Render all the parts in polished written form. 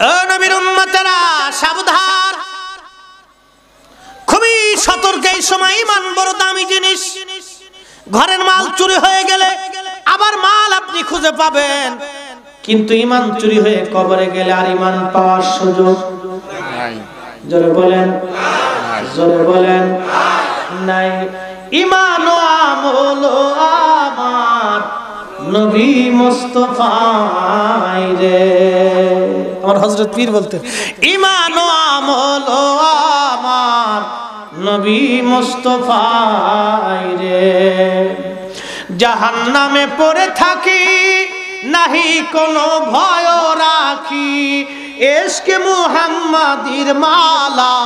ও নবীর উম্মতেরা সাবধান, খুবই সতর্ক। এই সময় ঈমান বড় দামি জিনিস। ঘরের মাল চুরি হয়ে গেলে আবার মাল আপনি খুঁজে পাবেন, কিন্তু ঈমান চুরি হয়ে কবরে গেলে আর ঈমান পাওয়ার সুযোগ নাই। জোরে বলেন, জোরে বলেন নাই। ঈমান ও আমল আমার নবী মুস্তাফায় রে। আমার হযরত পীর বলতেন, ঈমান ও আমল আমার নবী মুস্তাফায় রে। জাহান্নামে পড়ে থাকি নাহি কোনো ভয় রাখি, এশকে মুহাম্মাদির মালা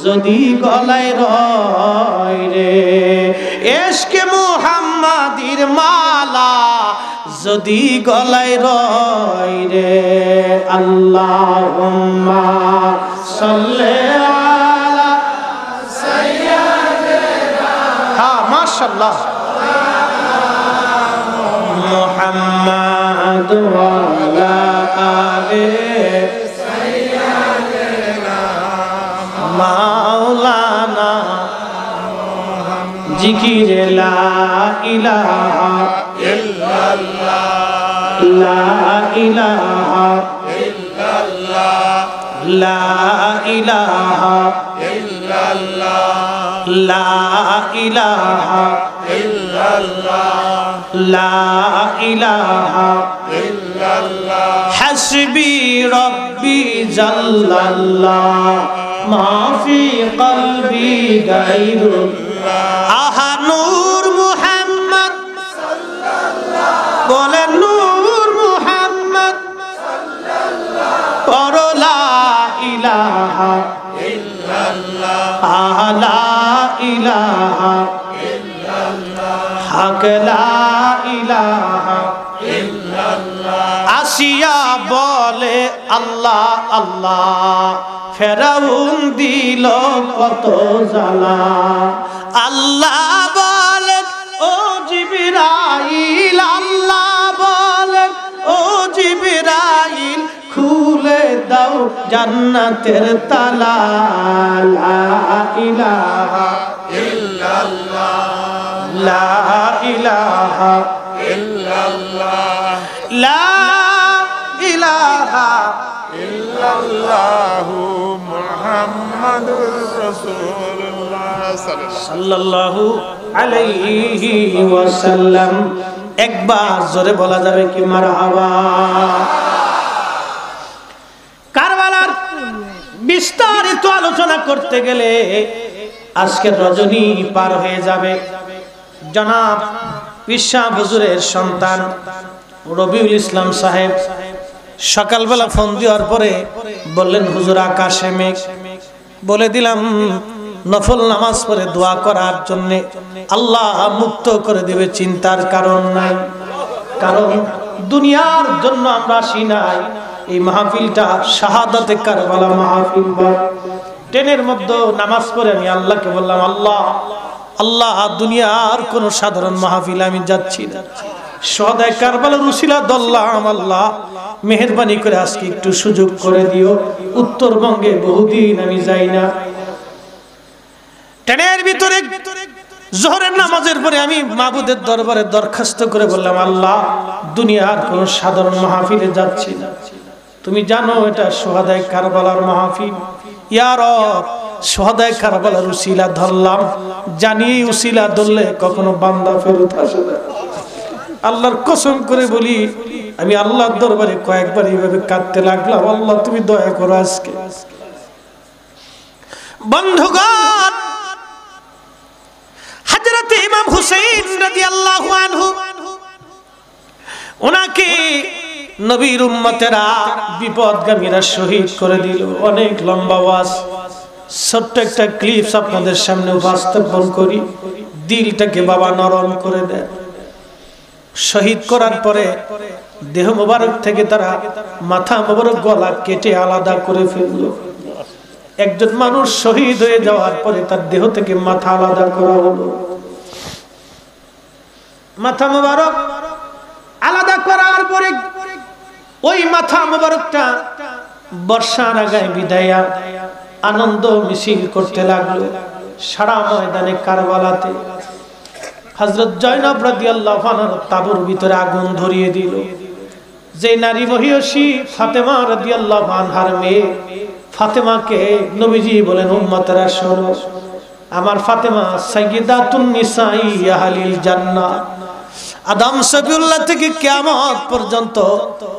যদি গলায় রয় রে। এশকে মুহাম্মাদির মালা যদি গলায় রয় রে। আল্লাহুম্মা সাল্লি আলা সাইয়্যিদিনা, হ্যাঁ মাশাআল্লাহ, মুহাম্মাদ ওয়া আলা আলি সাইয়্যিদিনা মাওলানা জিকিরে লা ইলাহা ইল্লাল্লাহ, লা ইলাহা ইল্লাল্লাহ, লা ইলাহা ইল্লাল্লাহ, লা ইলাহা ইল্লাল্লাহ, লা ইলাহা ইল্লাল্লাহ। হাসবি রব্বি জাল্লাল্লাহ মা ফি কলবি গায়রুল্লাহ। আহা নূর মুহাম্মদ সাল্লাল্লাহ, বলে নূর মুহাম্মদ সাল্লাল্লাহ, পড় লা ইলাহা ইল্লাল্লাহ, লা ইলাহা ইল্লাল্লাহ, হক লা ইলাহা ইল্লাল্লাহ। আসিয়া বলে আল্লাহ আল্লাহ, ফেরাউন দিল কত জ্বালা। আল্লাহ বলেন ও জিবরাইল, আল্লাহ বলেন ও জিবরাইল, খুলে দাও জান্নাতের তালা। লা ইলাহা ইল্লাল্লাহ, লা ইলাহা ইল্লাল্লাহ, লা ইলাহা ইল্লাল্লাহ মুহাম্মাদুর রাসূলুল্লাহ সাল্লাল্লাহু আলাইহি ওয়াসাল্লাম। একবার জোরে বলা যাবে কি মারহাবা। কারবালার বিস্তারিত আলোচনা করতে গেলে আজকের রজনী পার হয়ে যাবে। জনাব পিসা হুজুরের সন্তান রবিউল ইসলাম সাহেব সকালবেলা ফোন দেওয়ার পরে বললেন, হুজুর আকাশে মেঘ। বলে দিলাম নফল নামাজ পড়ে দোয়া করার জন্য, আল্লাহ মুক্ত করে দেবে, চিন্তার কারণ নাই। কারণ দুনিয়ার জন্য আমরা আসি নাই। এই মাহফিলটা শাহাদাতে কারবালা মাহফিল। ট্রেনের মধ্যে নামাজ পড়ে আমি আল্লাহকে বললাম, আল্লাহ আল্লাহ, দুনিয়ার কোন সাধারণ মাহফিল আমি যাচ্ছি না, শহাদায়ে কারবালার উসিলা দল্লাম, আল্লাহ মেহেরবানি করে আজকে একটু সুযোগ করে দিও। উত্তরবঙ্গে বহুদিন আমি যাই না। ট্রেনের ভিতরে জোহরের নামাজের পরে আমি মাবুদের দরবারে দরখাস্ত করে বললাম, আল্লাহ দুনিয়ার কোন সাধারণ মাহফিলে যাচ্ছি না, তুমি জানো এটা শহাদায়ে কারবালার মাহফিল। ইয়া রব, শহাদায়ে কারবালার উসিলা ধরলাম, জানি উসিলা ধরলে কখনো বান্দা ফেরত আসে না। আল্লাহর কসম করে বলি, আমি আল্লাহর দরবারে কয়েকবার এইভাবে কাঁদতে লাগলাম, আল্লাহ তুমি দয়া করো আজকে। বন্ধুগণ, হযরত ইমাম হুসাইন রাদিয়াল্লাহু আনহু, ওনাকে নবীর উম্মতেরা বিপদগামীরা শহীদ করে দিল। অনেক লম্বা ওয়াজ, ছোট্ট একটা ক্লিপস আপনাদের সামনে উপস্থাপন করি, দিলটাকে বাবা নরম করে দেয়। শহীদ করার পরে দেহ মোবারক থেকে তারা মাথা মোবারক গলা কেটে আলাদা করে ফেলল। একজন মানুষ শহীদ হয়ে যাওয়ার পরে তার দেহ থেকে মাথা আলাদা করা হলো। মাথা মোবারক আলাদা করার পরে ওই মাথা মোবারকটা বর্ষার আগায় বিদায়া আনন্দ মিছিল করতে লাগলো সারা ময়দানে কারবালাতে। হযরত জয়নব রাদিয়াল্লাহু আনহা তাবুর ভিতরে আগুন ধরিয়ে দিল। যে নারী মহিষী ফাতেমা রাদিয়াল্লাহু আনহার মেয়ে, ফাতেমাকে নবীজি বলেন, উম্মতেরা শোনো, আমার ফাতেমা সাইয়্যিদাতুন নিসাই আহলিল জান্নাহ। আদম সফিউল্লাহ থেকে কিয়ামত পর্যন্ত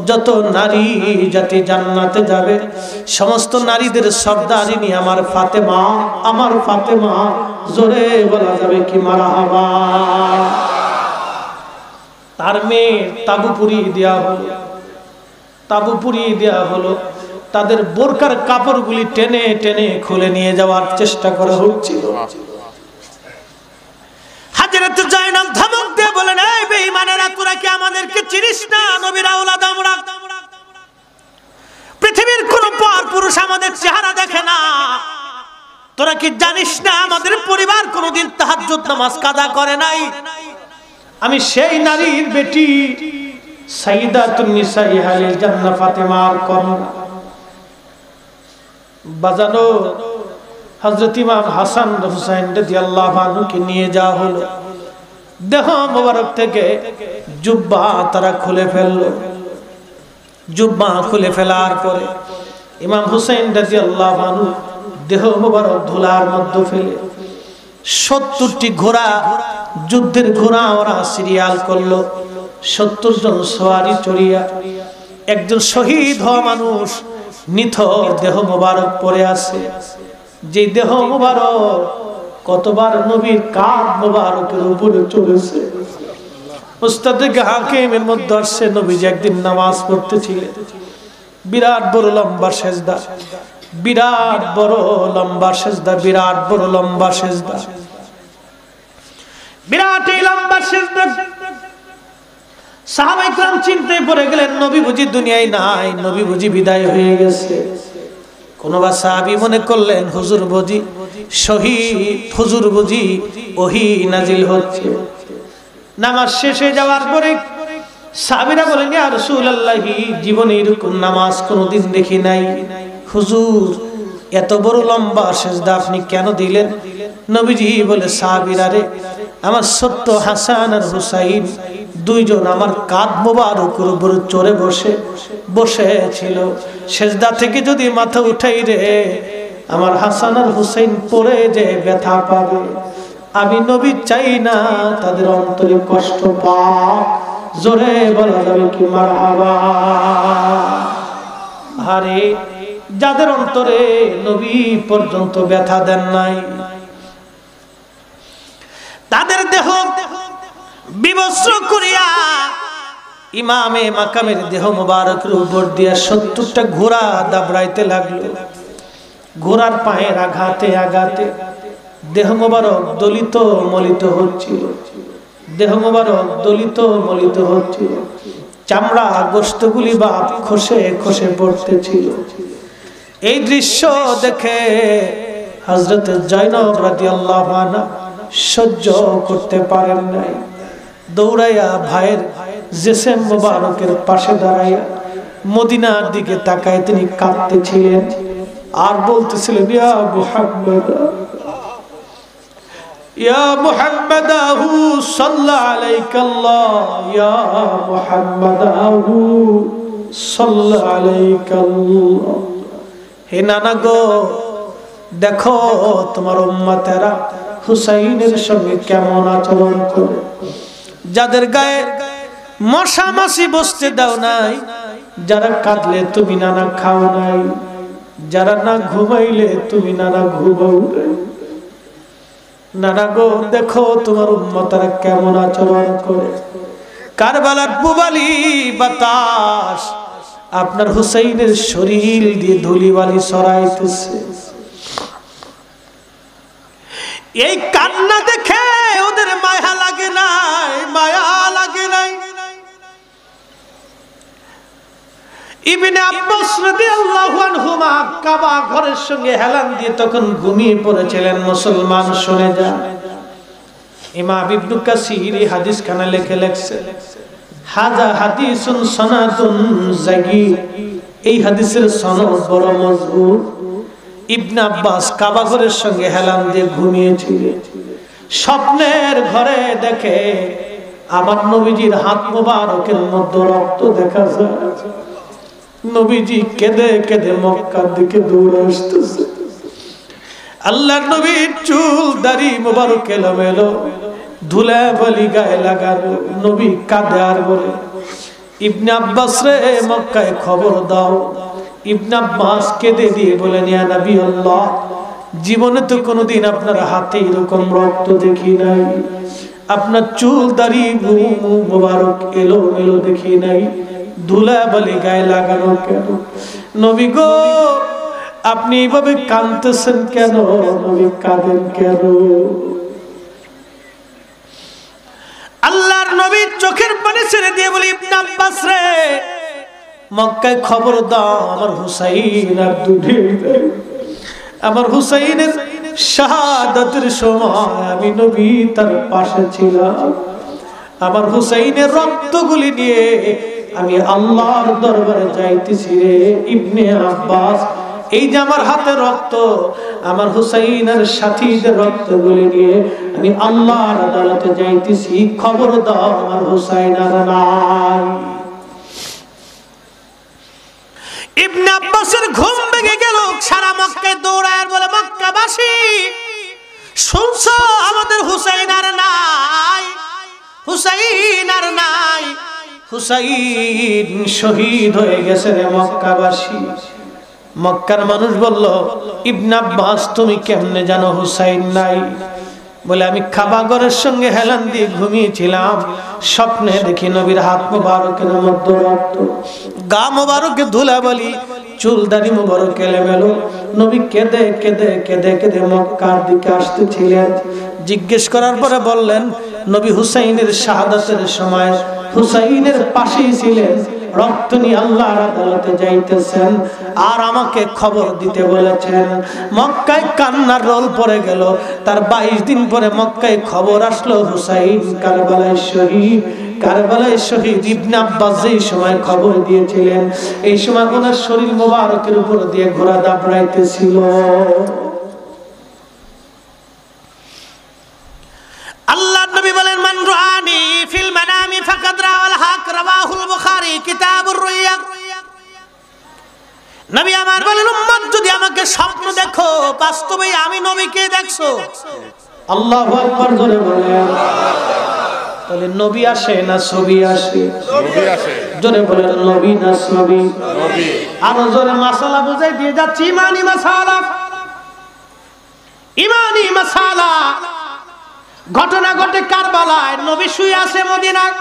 যত নারী জাতি জান্নাতে যাবে, সমস্ত নারীদের সর্দারিনী আমার ফাতেমা, আমার ফাতেমা। জোরে বলা যাবে কি মারহাবা। তার মেয়ে তাবু পুড়িয়ে দেওয়া হলো, তাবু পুড়িয়ে দেওয়া হলো। তাদের বোরকার কাপড়গুলি টেনে টেনে খুলে নিয়ে যাওয়ার চেষ্টা করা হচ্ছিল। হযরত জয়নব ধমক দিয়ে বলেন, এই বেঈমানেরা, তোরা কি আমাদেরকে চিনিস না? নবীর আওলাদ আমরা, পৃথিবীর কোন পর পুরুষ আমাদের চেহারা দেখে না। তোরা কি জানিস না আমাদের পরিবার কোনোদিন তাহাজ্জুদ নামাজ কাজা করে নাই? আমি সেই নারীর বেটি সাইয়্যিদাতুন নিসাই আহলিল জান্নাহ ফাতেমার কন্যা। বাজানো হযরত ইমাম হাসান হুসাইন রাদিয়াল্লাহু আনহুকে নিয়ে যাওয়া হলো। দেহ মোবারক থেকে জুব্বা তারা খুলে ফেললো। জুব্বা খুলে ফেলার পরে ইমাম হুসাইন রাদিয়াল্লাহু আনহু দেহ মোবারক ধুলার মধ্যে ফেলে 70টি ঘোড়া, যুদ্ধের ঘোড়া ওরা সিরিয়াল করলো। 70 জন সওয়ারি চড়িয়া একজন শহীদ হওয়া মানুষ নিথর দেহ মোবারক পড়ে আছে। যে দেহ মোবারক কতবার নবীর কাঁধ মোবারকের উপরে চলেছে। মুস্তাদরিক হাকিমের মধ্যে আসছে, নবীজি একদিন নামাজ পড়তেছিলেন, বিরাট বড় লম্বা সেজদা, বিরাট বড় লম্বা সেজদা, বিরাট বড় লম্বা সেজদা, বিরাট এই লম্বা সেজদা। সাহাবায়ে কেরাম চিন্তায় পড়ে গেলেন, নবী বুঝি দুনিয়ায় নাই, নবী বুঝি বিদায় হয়ে গেছে। কোন বা সাহাবী মনে করলেন, হুজুর বুঝি শহীদ, হুজুর বুঝি ওহী নাজিল হচ্ছে। নামাজ শেষ হয়ে যাওয়ার পরে সাহাবীরা বলেন, ইয়া রাসূলুল্লাহ, জীবনে এরকম নামাজ কোনোদিন দেখি নাই। হুজুর, এত বড় লম্বা সেজদা আপনি কেন দিলেন? নবীজি বলে, সাহাবীরা রে, আমার ছোট্ট হাসান আর হুসাইন দুইজন আমার কাঁধ মোবারকের উপরে চড়ে বসেছিল। সেজদা থেকে যদি মাথা উঠাই রে, আমার হাসান আর হুসাইন পড়ে যে ব্যথা পাবে। আমি নবী চাই না তাদের অন্তরে কষ্ট পাক। জোরে বলা যাবে কি মারহাবা। আরে যাদের অন্তরে নবী পর্যন্ত ব্যথা দেন নাই, তাদের দেহ বিবস্ত্র করিয়া ইমামে মাকামের দেহ মোবারকের উপর দিয়া 70টা ঘোড়া দাবড়াইতে লাগলো। ঘোড়ার পায়ের আঘাতে আঘাতে দেহ মোবারক দলিত মলিত হচ্ছিল, দেহ মোবারক দলিত মলিত হচ্ছিল। চামড়া গোশতগুলি বাপ খসে খসে পড়তেছিল। এই দৃশ্য দেখে হযরত জয়নব রাদিয়াল্লাহু আনহা সহ্য করতে পারেন নাই। দৌড়াইয়া ভাইয়ের জিসম মোবারকের পাশে দাঁড়াইয়া মদিনার দিকে তাকায় তিনি কাঁদতেছিলেন আর বলতেছিলেন, ইয়া মুহাম্মদ, ইয়া মুহাম্মদ সাল্লা আলাইকাল্লাহ, ইয়া মুহাম্মদ সাল্লা আলাইকাল্লাহ। হে নানা গো, দেখো তোমার উম্মতেরা হুসাইনের সঙ্গে কেমন আচরণ করে। যাদের গায়ে মশা মাছি বসতে দাও নাই, যারা কাঁদলে তুমি নানা খাও নাই, যারা না ঘুমাইলে তুমি নানা ঘুমাও নাই। নানা গো, দেখো তোমার উম্মতেরা কেমন আচরণ করে। কারবালার পুবালি বাতাস আপনার হুসাইনের শরীর দিয়ে ধুলিবালি সরাইতেছে। এই কান্না দেখে ওদের মায়া লাগে নাই, মায়া লাগে নাই। ইবনে আব্বাস রাদিয়াল্লাহু আনহুমা কাবা ঘরের সঙ্গে হেলান দিয়ে তখন ঘুমিয়ে পড়েছিলেন। মুসলমান শুনে যান। ইমাম ইবনে কাসির এই হাদিস খানা লেখছে, হাযা হাদিসুন সানাতুন জাগি, এই হাদিসের সনদ বড় মজবুত। ইবনে আব্বাস কাবা ঘরের সঙ্গে হেলান দিয়ে ঘুমিয়েছিলেন। স্বপ্নের ঘরে দেখে আমার নবীজির হাত মোবারকের মধ্যে রক্ত দেখা যায়। নবীজি কেঁদে কেঁদে মক্কার দিকে দৌড়ে আসতেছে। আল্লাহর নবীর চুল দাড়ি মোবারক এলোমেলো, ধুলাবালি গায়ে লাগানো। নবী কাঁদে আর বলে, ইবনে আব্বাস রে, মক্কায় খবর দাও। ইবনে আব্বাস কেঁদে দিয়ে বলেন, ইয়া নবী আল্লাহ, জীবনে তো কোনোদিন আপনার হাতে এরকম রক্ত দেখি নাই, আপনার চুল দাড়ি মোবারক এলোমেলো দেখি নাই, ধুলাবালি গায়ে লাগানো কেন? নবী গো, আপনি এইভাবে কাঁদতেছেন কেন? নবী কাঁদেন কেন? আল্লাহর নবী চোখের পানি ছেড়ে দিয়ে বলি, ইবনে আব্বাস রে, মক্কায় খবর দাও, আমার হুসাইন আর দুধে, আমার হুসাইনের শাহাদাতের সময় আমি নবী তার পাশে ছিলাম। আমার হুসাইনের রক্তগুলি নিয়ে আমি আল্লাহর দরবারে যাইতেছি রে ইবনে আব্বাস। এই যে আমার হাতে রক্ত, আমার হুসাইনের সাথীদের রক্তগুলি নিয়ে আমি আল্লাহর আদালতে যাইতেছি, খবর দাও আমার হুসাইন আর নাই। ইবনে আব্বাসের ঘুম ভেঙে গেল। সারা মক্কায় দৌড়ায় বলে, মক্কাবাসী শুনছো, আমাদের হুসাইন আর নাই, হুসাইন আর নাই, হুসাইন শহীদ হয়ে গেছে রে মক্কাবাসী। মক্কার মানুষ বলল, ইবনে আব্বাস তুমি কেমনে জানো হুসাইন নাই? বলে, আমি কাবা ঘরের সঙ্গে হেলান দিয়ে ঘুমিয়েছিলাম, স্বপ্নে দেখি নবীর হাত মোবারকের মধ্যে রক্ত, গা মোবারকে ধুলাবালি, চুল দাড়ি মোবারক এলোমেলো। নবী কেঁদে কেঁদে কেঁদে কেঁদে মক্কার দিকে আসতেছিলেন। জিজ্ঞেস করার পরে বললেন, নবী হুসাইনের শাহাদাতের সময় হুসাইনের পাশেই ছিলেন, রক্ত নিয়ে আল্লাহর আদালতে যাইতেছেন, আর আমাকে খবর দিতে বলেছেন। মক্কায় কান্নার রোল পড়ে গেল। তার 22 দিন পরে মক্কায় খবর আসলো, হুসাইন কারবালায় শহীদ। কারবালায় শহীদ। ইবনে আব্বাস যেই সময় খবর দিয়েছিলেন, এই সময় ওনার শরীর মোবারকের উপর দিয়ে ঘোড়া দাপড়াইতেছিল। আল্লাহর নবী বলেন, মান রাআনি ফিল মানামি ফাকাদ রাআল হক, রাওয়াহুল বুখারী কিতাবুর রুইয়া। নবী আমার বলেন, উম্মত যদি আমাকে স্বপ্ন দেখো, বাস্তবে আমি নবীকে দেখছো। আল্লাহু আকবার জোরে বলেন। তাহলে নবী আসে না ছবি আসে? নবী আসে। জোরে বলেন, নবী না ছবি? নবী। আর জোরে মাসালা বুঝাই দিয়ে যাচ্ছি, ইমানি মাসালা, ইমানি মাসালা। ঘটনা ঘটে কারবালায়, নবী শুয়ে আছে মদিনায়,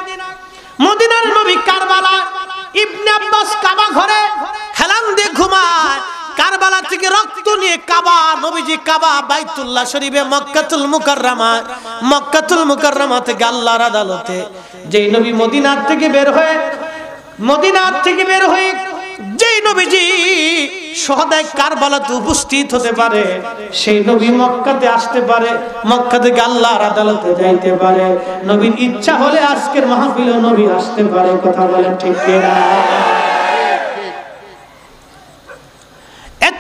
মদিনার নবী কারবালায়। ইবনে আব্বাস কাবা ঘরে হেলান দিয়ে ঘুমায়। কারবালা থেকে রক্ত নিয়ে কাবা, নবীজি কাবা বাইতুল্লাহ শরীফে মক্কাতুল মুকাররমা, মক্কাতুল মুকাররমা থেকে আল্লাহর আদালতে যেই নবী মদিনার থেকে বের হয়ে যেই নবীজি সহদায় কারবালাতে উপস্থিত হতে পারে, সেই নবী মক্কাতে আসতে পারে, মক্কা থেকে আল্লাহর আদালতে যাইতে পারে। নবীর ইচ্ছা হলে আজকের মাহফিলেও নবী আসতে পারে। কথা বলেন ঠিক কিনা?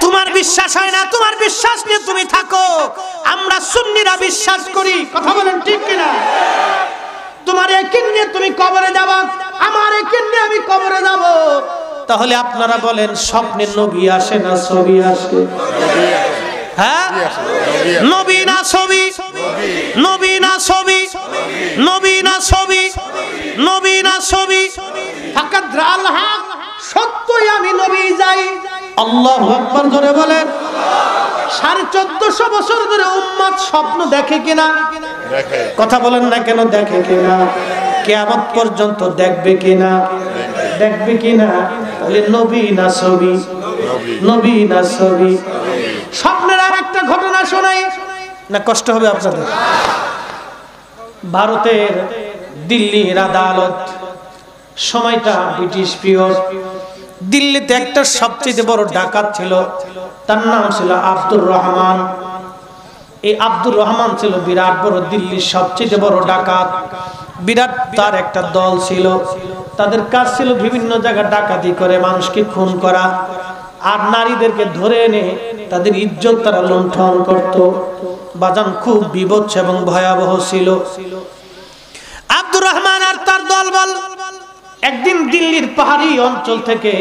তোমার বিশ্বাস হয় না, তোমার বিশ্বাস নিয়ে তুমি থাকো, আমরা সুন্নিরা বিশ্বাস করি। কথা বলেন ঠিক কিনা? তোমার ইয়াকিন নিয়ে তুমি কবরে যাবা, আমার ইয়াকিন নিয়ে আমি কবরে যাব। তাহলে আপনারা বলেন, স্বপ্নের নবী আসে না ছবি আসে? হ্যাঁ, নবী না ছবি? নবী না ছবি? নবী না ছবি? নবী না ছবি? ফাকাদ রাআল হক, সত্যই আমি নবী যাই। আল্লাহু আকবার জোরে বলেন। 1450 বছর ধরে উম্মত স্বপ্ন দেখে কিনা? দেখে। কথা বলেন না কেন? দেখে কিনা? কিয়ামত পর্যন্ত দেখবে কিনা? দেখবে কিনা? তাহলে নবী না ছবি? নবী না ছবি? স্বপ্নের আর একটা ঘটনা শোনাই না, কষ্ট হবে আপনাদের। ভারতের দিল্লির আদালত, সময়টা ব্রিটিশ পিরিয়ড। দিল্লিতে একটা সবচেয়ে বড় ডাকাত ছিল, তার নাম ছিল আব্দুর রহমান। এই আব্দুর রহমান ছিল বিরাট বড়, দিল্লির সবচেয়ে বড় ডাকাত। বিরাট তার একটা দল ছিল, তাদের কাজ ছিল বিভিন্ন জায়গায় ডাকাতি করে মানুষকে খুন করা, আর নারীদেরকে ধরে এনে তাদের ইজ্জত তারা লুণ্ঠন করত। বাজান খুব বিভৎস এবং ভয়াবহ ছিল। আব্দুর রহমান আর তার দলবল একদিন দিল্লির পাহাড়ি অঞ্চল থেকে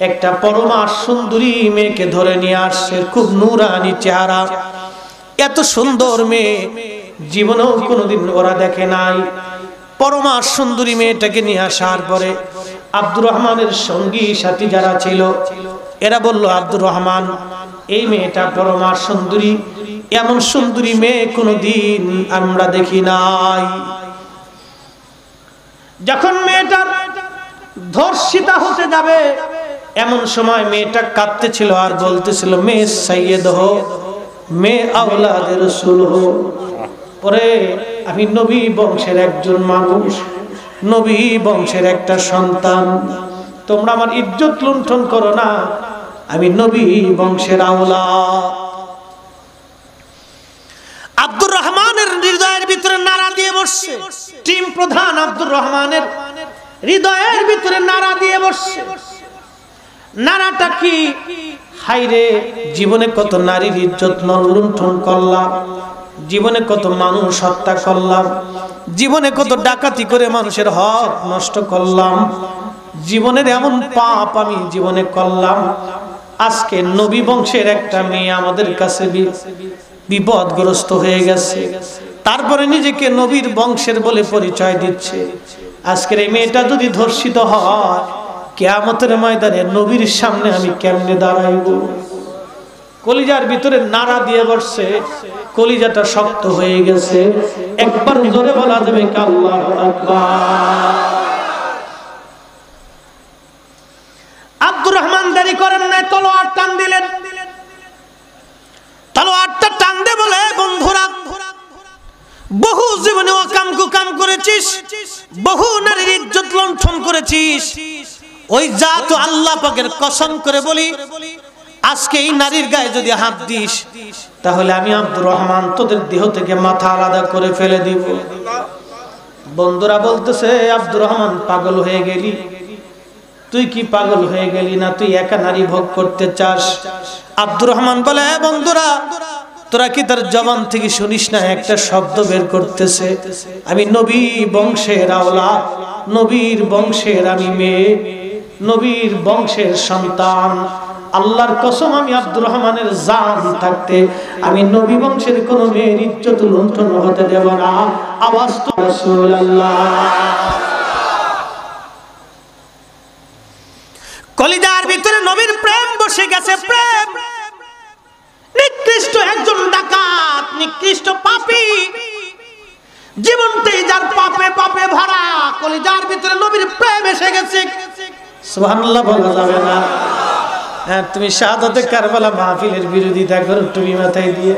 একটা পরমা সুন্দরী মেয়েকে ধরে নিয়ে আসছে, খুব নুরানি চেহারা, এত সুন্দর মেয়ে জীবনেও কোনোদিন ওরা দেখে নাই। পরমা সুন্দরী মেয়েটাকে নিয়ে আসার পরে আব্দুর রহমানের সঙ্গী সাথী যারা ছিল এরা বলল, আব্দুর রহমান এই মেয়েটা পরমা সুন্দরী, এমন সুন্দরী মেয়ে কোনোদিন আমরা দেখি নাই। যখন মেয়েটার ধর্ষিতা হতে যাবে এমন সময় মেয়েটা কাঁদতেছিল আর বলতেছিল, মেয়ে সাইয়েদ হো, মেয়ে আওলাদে রাসূল হো। পরে আমি নবী বংশের একজন মানুষ, নবী বংশের একটা সন্তান, তোমরা আমার ইজ্জত লুণ্ঠন করো না, আমি নবী বংশের আওলাদ। আব্দুর রহমানের হৃদয়ের ভিতরে নাড়া দিয়ে বসছে, টিম প্রধান আব্দুর রহমানের হৃদয়ের ভিতরে নাড়া দিয়ে বসছে। নাড়াটা কি? হায়রে, জীবনে কত নারীর ইজ্জত লুণ্ঠন করলাম, জীবনে কত মানুষ হত্যা করলাম, জীবনে কত ডাকাতি করে মানুষের হক নষ্ট করলাম, জীবনের এমন পাপ আমি জীবনে করলাম। আজকে নবী বংশের একটা মেয়ে আমাদের কাছে বিপদগ্রস্ত হয়ে গেছে, তারপরে নিজেকে নবীর বংশের বলে পরিচয় দিচ্ছে। আজকের এই মেয়েটা যদি ধর্ষিত হয়, কিয়ামতের ময়দানে নবীর সামনে আমি কেমনে দাঁড়াইব? কলিজার ভিতরে নাড়া দিয়ে বসছে, কলিজাটা শক্ত হয়ে গেছে। একবার জোরে বলা যাবে কি আল্লাহু আকবার? আব্দুর রহমান দেরি করেন নাই, তলোয়ার টান দিলেন। তলোয়ারটা টান দে বলে, বন্ধুরা বহু জীবনে অকাম কুকাম করেছিস, বহু নারীর ইজ্জত লুণ্ঠন করেছিস, ওই জাত আল্লাহ পাকের কসম করে বলি, আজকে এই নারীর গায়ে যদি হাত দিস তাহলে আমি আব্দুর রহমান তোদের দেহ থেকে মাথা আলাদা করে ফেলে দিব। বন্ধুরা বলতেছে, আব্দুর রহমান পাগল হয়ে গেলি? তুই কি পাগল হয়ে গেলি না? তুই একা নারী ভোগ করতে চাস? আব্দুর রহমান বলে, বন্ধুরা তোরা কি তার জবান থেকে শুনিস না একটা শব্দ বের করতেছে, আমি নবী বংশের আওলাদ, নবীর বংশের আমি মেয়ে, নবীর বংশের সন্তান। আল্লাহর কসম, আমি আব্দুর রহমানের জান থাকতে আমি নবী বংশের কোন মেয়ের ইজ্জত লুণ্ঠন হতে দেব না। আওয়াজ তো রাসূলুল্লাহ। কলিজার ভিতরে নবীর প্রেম বসে গেছে, প্রেম। নিকৃষ্ট একজন ডাকাত, নিকৃষ্ট পাপী, জীবনটাই যার পাপে পাপে ভরা, কলিজার ভিতরে নবীর প্রেম এসে গেছে। সুবহানাল্লাহ বলা যাবে না? হ্যাঁ, তুমি শাহাদাতে কারবালা মাহফিলের বিরোধিতা করো তুমি মাথায় দিয়ে,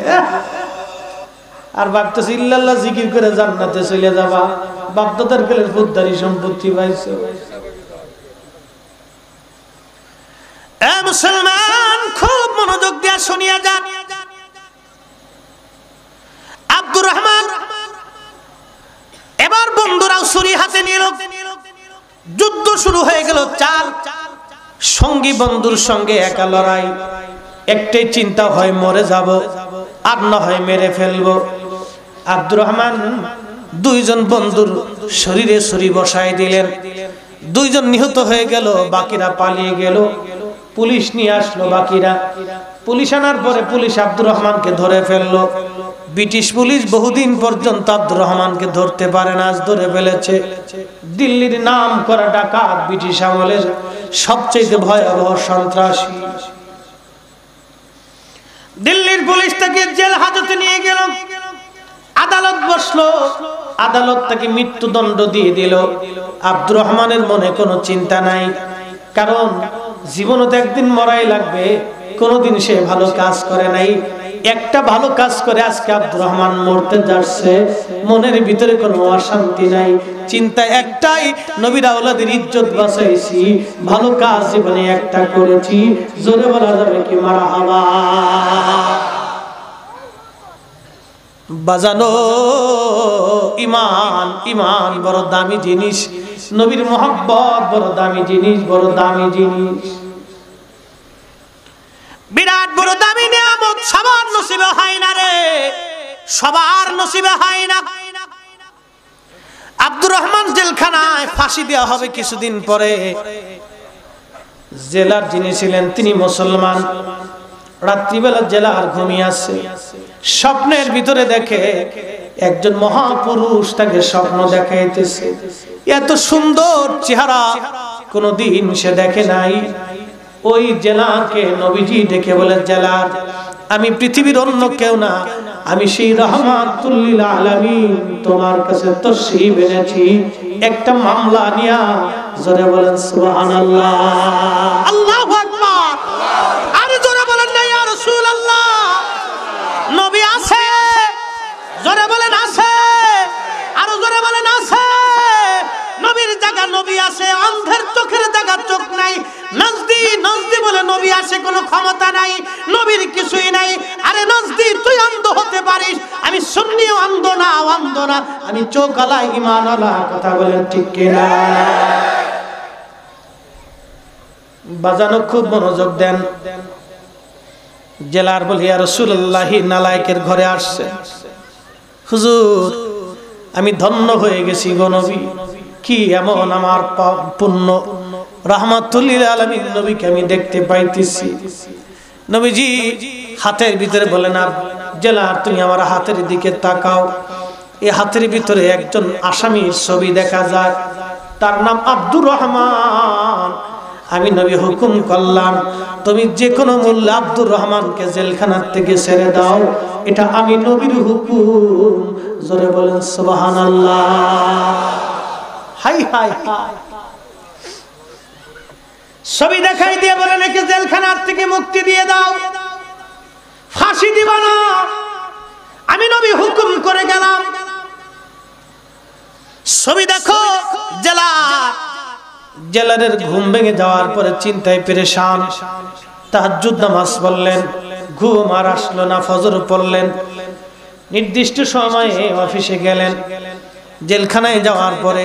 আর ভাবতেছ ইল্লাল্লাহ জিকির করে জান্নাতে চলে যাবা, বাপদাদার কালের ফুদ্দারি সম্পত্তি পাইছো। এ মুসলমান, খুব মনোযোগ দিয়ে শুনিয়া যান। আব্দুর রহমান এবার বন্ধুরাও ছুরি হাতে নিল, যুদ্ধ শুরু হয়ে গেল। চার সঙ্গী বন্ধুর সঙ্গে একা লড়াই, একটাই চিন্তা হয় মরে যাব, আর না হয় মেরে ফেলবো। আব্দুর রহমান দুইজন বন্ধুর শরীরে ছুরি বসায় দিলেন, দুইজন নিহত হয়ে গেল, বাকিরা পালিয়ে গেল। পুলিশ নিয়ে আসলো বাকিরা, পুলিশ আনার পরে পুলিশ আব্দুর রহমানকে ধরে ফেললো। ব্রিটিশ পুলিশ বহুদিন পর্যন্ত আব্দুর রহমানকে ধরতে পারে না, আজ ধরে ফেলেছে। দিল্লির নাম করা ডাকাত, ব্রিটিশ আমলের সবচেয়ে ভয়াবহ সন্ত্রাসী। দিল্লির পুলিশ তাকে জেল হাজতে নিয়ে গেল, আদালত বসলো, আদালত তাকে মৃত্যুদণ্ড দিয়ে দিল। আব্দুর রহমানের মনে কোনো চিন্তা নাই, কারণ জীবনে তো একদিন মরাই লাগবে। কোনোদিন সে ভালো কাজ করে নাই, একটা ভালো কাজ করে আজকে আব্দুর রহমান মরতে যাচ্ছে, মনের ভিতরে কোনো অশান্তি নাই, চিন্তা একটাই, নবীর আওলাদের ইজ্জত বাঁচাইছি, ভালো কাজ জীবনে একটা করেছি। জোরে বলা যাবে কি মারহাবা? বাজানো ঈমান। ঈমান বড় দামি জিনিস, নবীর মুহাব্বত বড় দামি জিনিস, বড় দামি জিনিস, বিরাট বড় দামি নিয়ামত। সবার নসিবে হয় না রে, সবার নসিবে হয় না। আব্দুর রহমান জেলখানায় ফাঁসি দেওয়া হবে কিছুদিন পরে। জেলার যিনি ছিলেন তিনি মুসলমান। রাত্রিবেলা জেলার ঘুমিয়ে আছে, স্বপ্নের ভিতরে দেখে একজন মহাপুরুষ তাকে স্বপ্ন দেখাইতেছে। এত সুন্দর চেহারা কোনদিন সে দেখে নাই। ওই জেলাকে নবীজি ডেকে বলে, জেলার আমি পৃথিবীর অন্য কেউ না, আমি সেই রাহমাতুল লিল আলামিন তোমার কাছে তশরিফ এনেছি একটা মামলা নিয়া। জোরে বলেন সুবহানাল্লাহ, আল্লাহু আকবার। আরে জোরে বলেন না ইয়া রাসূলুল্লাহ। নবী আছে, জোরে বলেন আছে, আর জোরে বলেন আছে। নবীর জায়গা নবী আছে, অন্ধের চোখের জায়গা চোখ নাই। নজদি নজদি বলে নবী আসে কোনো ক্ষমতা নাই, নবীর কিছুই নাই। আরে নজদি তুই অন্ধ হতে পারিস, আমি সুন্নিও অন্ধ না, অন্ধ না, আমি চোখওয়ালা ঈমানওয়ালা। কথা বলেন ঠিক কিনা? বাজানো খুব মনোযোগ দেন। জেলার বলি, ইয়া রাসূলুল্লাহ নালায়েকের ঘরে আসছে। হুজুর আমি ধন্য হয়ে গেছি গো নবী, কি এমন আমার পুণ্য, রাহমাতুল লিল আলামিন নবীকে আমি দেখতে পাইতেছি। নবীজি হাতের ভিতরে বলেন, না জেলার তুমি আমার হাতের দিকে তাকাও। এই হাতের ভিতরে একজন আসামির ছবি দেখা যায়, তার নাম আব্দুর রহমান। আমি নবী হুকুম করলাম তুমি যে কোনো মূল্যে আব্দুর রহমানকে জেলখানার থেকে ছেড়ে দাও, এটা আমি নবীর হুকুম। জোরে বলেন সুবহানাল্লাহ। High high high. ছবি দেখাই দিয়ে বলেন একে জেলখানার থেকে মুক্তি দিয়ে দাও, ফাঁসি দিবা না, আমি নবী হুকুম করে গেলাম। ছবি দেখো জেলারের ঘুম ভেঙে যাওয়ার পরে চিন্তায় পেরেশান। তাহাজ্জুদ নামাজ পড়লেন, ঘুম আর আসলো না। ফজর পড়লেন, নির্দিষ্ট সময়ে অফিসে গেলেন। জেলখানায় যাওয়ার পরে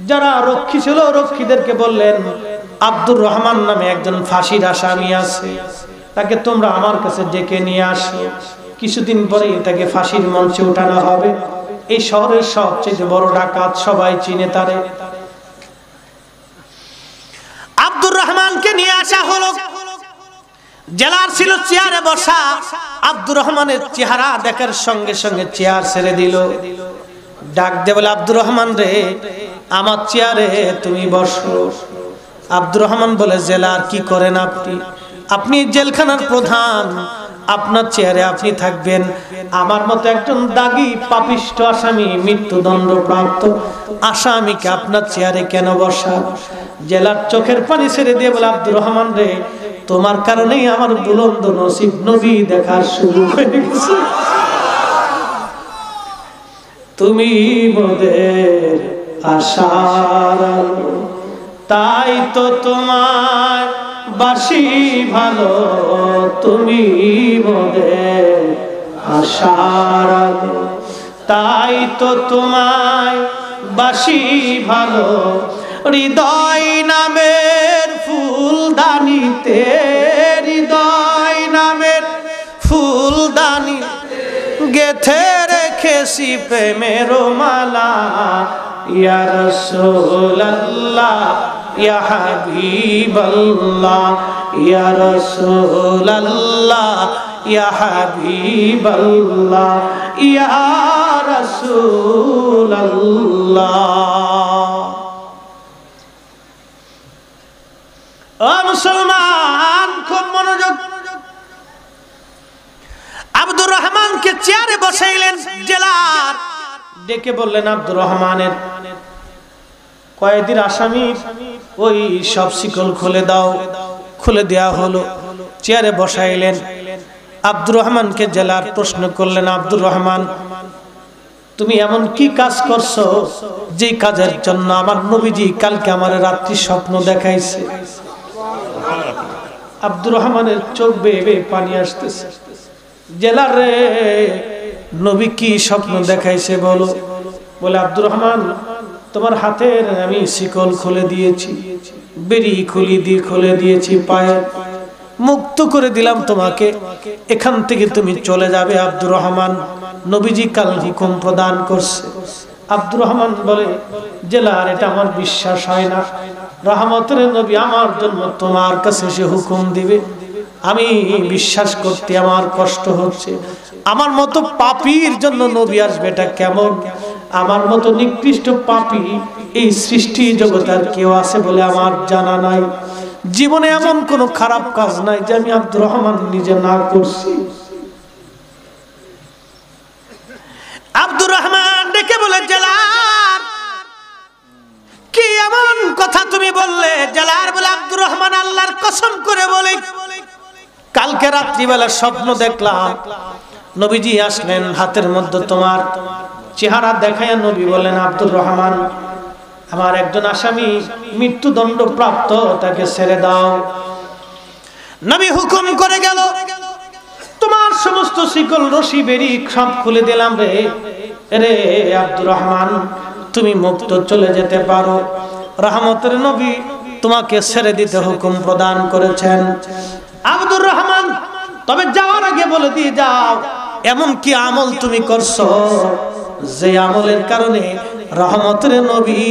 যারা রক্ষী ছিল রক্ষীদেরকে বললেন, আব্দুর রহমান নামে একজন ফাঁসির আসামি আছে, তাকে তোমরা আমার কাছে ডেকে নিয়ে আসো। কিছুদিন পরেই তাকে ফাঁসির মঞ্চে উঠানো হবে। এই শহরের সবচেয়ে বড় ডাকাত, সবাই চিনে তারে। আব্দুর রহমানকে নিয়ে আসা হলো। জেলার ছিল চেয়ারে বসা। আব্দুর রহমানের চেহারা দেখার সঙ্গে সঙ্গে চেয়ার ছেড়ে দিল। ডাক দে বলে, আব্দুর রহমান রে, আমার চেয়ারে তুমি বসো। আব্দুর রহমান বলে, জেলার কি করেন আপনি? আপনি জেলখানার প্রধান, আপনার চেয়ারে আপনি থাকবেন। আমার মতো একজন দাগী পাপিষ্ঠ আসামি, মৃত্যুদণ্ড প্রাপ্ত আসামিকে আপনার চেয়ারে কেন বসা? জেলার চোখের পানি ছেড়ে দিয়ে বলে, আব্দুর রহমান রে, তোমার কারণেই আমার বুলন্দ নসিব নবী দেখা শুরু হয়ে গেছে। তুমি মোদের আশার আলো, তাই তো তোমার বাসি ভালো। তুমি মোদের আশার আলো, তাই তো তোমায় বাসি ভালো। হৃদয় নামের ফুলদানিতে, হৃদয় নামের ফুলদানি গেথে রেখেছি প্রেমের মালা। ইয়া রাসূলুল্লাহ, ইয়া হাবিবাল্লাহ, ইয়া রাসূলুল্লাহ, ইয়া হাবিবাল্লাহ, ইয়া রাসূলুল্লাহ। ও মুসলমান, খুব মনোযোগ। আব্দুর রহমানকে চেয়ারে বসাইলেন। জেলার ডেকে বললেন, আব্দুর রহমানের কয়েদির আসামির ওই সব শিকল খুলে দাও। খুলে দেয়া হলো। চেয়ারে বসাইলেন। আব্দুর রহমানকে জেলার প্রশ্ন করলেন, আব্দুর রহমান, তুমি এমন কি কাজ করছো যে কাজের জন্য আমার নবীজি কালকে আমার রাত্রি স্বপ্ন দেখাইছে? আব্দুর রহমানের চোখ বেয়ে বেয়ে পানি আসতেছে। জেলার রে, নবী কি স্বপ্ন দেখাইছে বলো? বলে আব্দুর রহমান, তোমার হাতের আমি শিকল খুলে দিয়েছি, বেরি খুলে দিয়েছি, পায়ে মুক্ত করে দিলাম তোমাকে, এখান থেকে তুমি চলে যাবে আব্দুর রহমান। নবীজি কাল হুকুম প্রদান করছে। আব্দুর রহমান বলে, জেলার এটা আমার বিশ্বাস হয় না, রহমতের নবী আমার জন্য তোমার কাছে সে হুকুম দিবে, আমি বিশ্বাস করতে আমার কষ্ট হচ্ছে। আমার মতো পাপীর জন্য নবী আসবে, এটা কেমন? আমার মতো নিকৃষ্ট পাপী এই সৃষ্টি জগতের কেউ আছে বলে আমার জানা নাই। জীবনে এমন কোন খারাপ কাজ নাই যে আমি আব্দুর রহমান নিজে না করছি। আব্দুর রহমান ডেকে বলে, জেলার কি এমন কথা তুমি বললে? জেলার বলে, আব্দুর রহমান আল্লাহর কসম করে বলে, কালকে রাত্রিবেলা স্বপ্ন দেখলাম নবীজি আসলেন, হাতের মধ্যে তোমার চেহারা দেখায়। নবী বলেন, আব্দুর রহমান, আমার একজন আসামি মৃত্যুদণ্ড প্রাপ্ত, তাকে ছেড়ে দাও। নবী হুকুম করে গেল, তোমার সমস্ত শিকল রশি বেরি সব খুলে দিলাম রে। রে আব্দুর রহমান, তুমি মুক্ত চলে যেতে পারো। রহমতের নবী তোমাকে ছেড়ে দিতে হুকুম প্রদান করেছেন। আব্দুর রহমান, তবে যাওয়ার আগে বলে দিয়ে যাও, এমন কি আমল তুমি করছো যে আমলের কারণে রহমতের নবী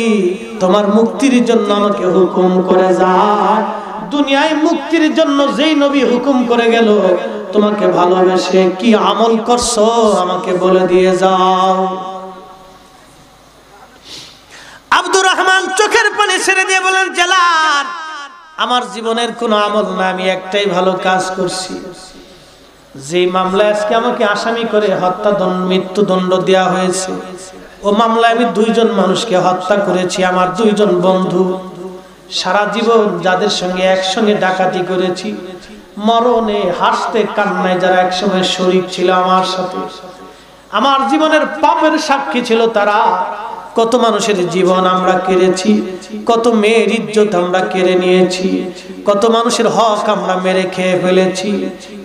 তোমার মুক্তির জন্য আমাকে হুকুম করে যায়? দুনিয়ায় মুক্তির জন্য যেই নবী হুকুম করে গেল, তোমাকে ভালোবেসে কি আমল করছো আমাকে বলে দিয়ে যাও। আব্দুর রহমান চোখের পানি ছেড়ে দিয়ে বলেন, জেলার আমার জীবনের কোনো আমল না, আমি একটাই ভালো কাজ করছি। যে মামলায় আজকে আমাকে আসামি করে মৃত্যুদণ্ড দেওয়া হয়েছে, ও মামলায় আমি 2 জন মানুষকে হত্যা করেছি, আমার 2 জন বন্ধু। সারা জীবন যাদের সঙ্গে একসঙ্গে ডাকাতি করেছি, মরণে হাসতে কান্নায় যারা একসময় শরীক ছিল আমার সাথে, আমার জীবনের পাপের সাক্ষী ছিল তারা। কত মানুষের জীবন আমরা কেড়েছি, কত মেয়ের ইজ্জত আমরা কেড়ে নিয়েছি, কত মানুষের হক আমরা মেরে খেয়ে ফেলেছি।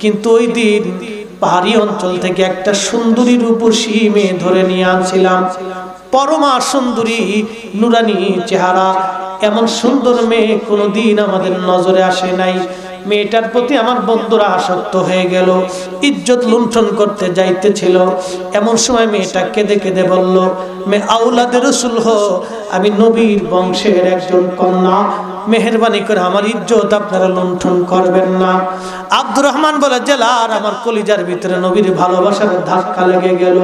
কিন্তু ওই দিন পাহাড়ি অঞ্চল থেকে একটা সুন্দরী রূপসী মেয়ে ধরে নিয়ে আনছিলাম, পরমা সুন্দরী নুরানি চেহারা। এমন সুন্দর মেয়ে কোনোদিন আমাদের নজরে আসে নাই। মেয়েটার প্রতি আমার বন্ধুরা আসক্ত হয়ে গেল, ইজ্জত লুণ্ঠন করতে যাইতেছিল। এমন সময় মেয়েটা কেঁদে কেঁদে বলল, মে আওলাদে রসুল হো, আমি নবীর বংশের একজন কন্যা, মেহেরবানি করে আমার ইজ্জত আপনারা লুণ্ঠন করবেন না। আব্দুর রহমান বলে, জেলার আমার কলিজার ভিতরে নবীর ভালোবাসার ধাক্কা লেগে গেল।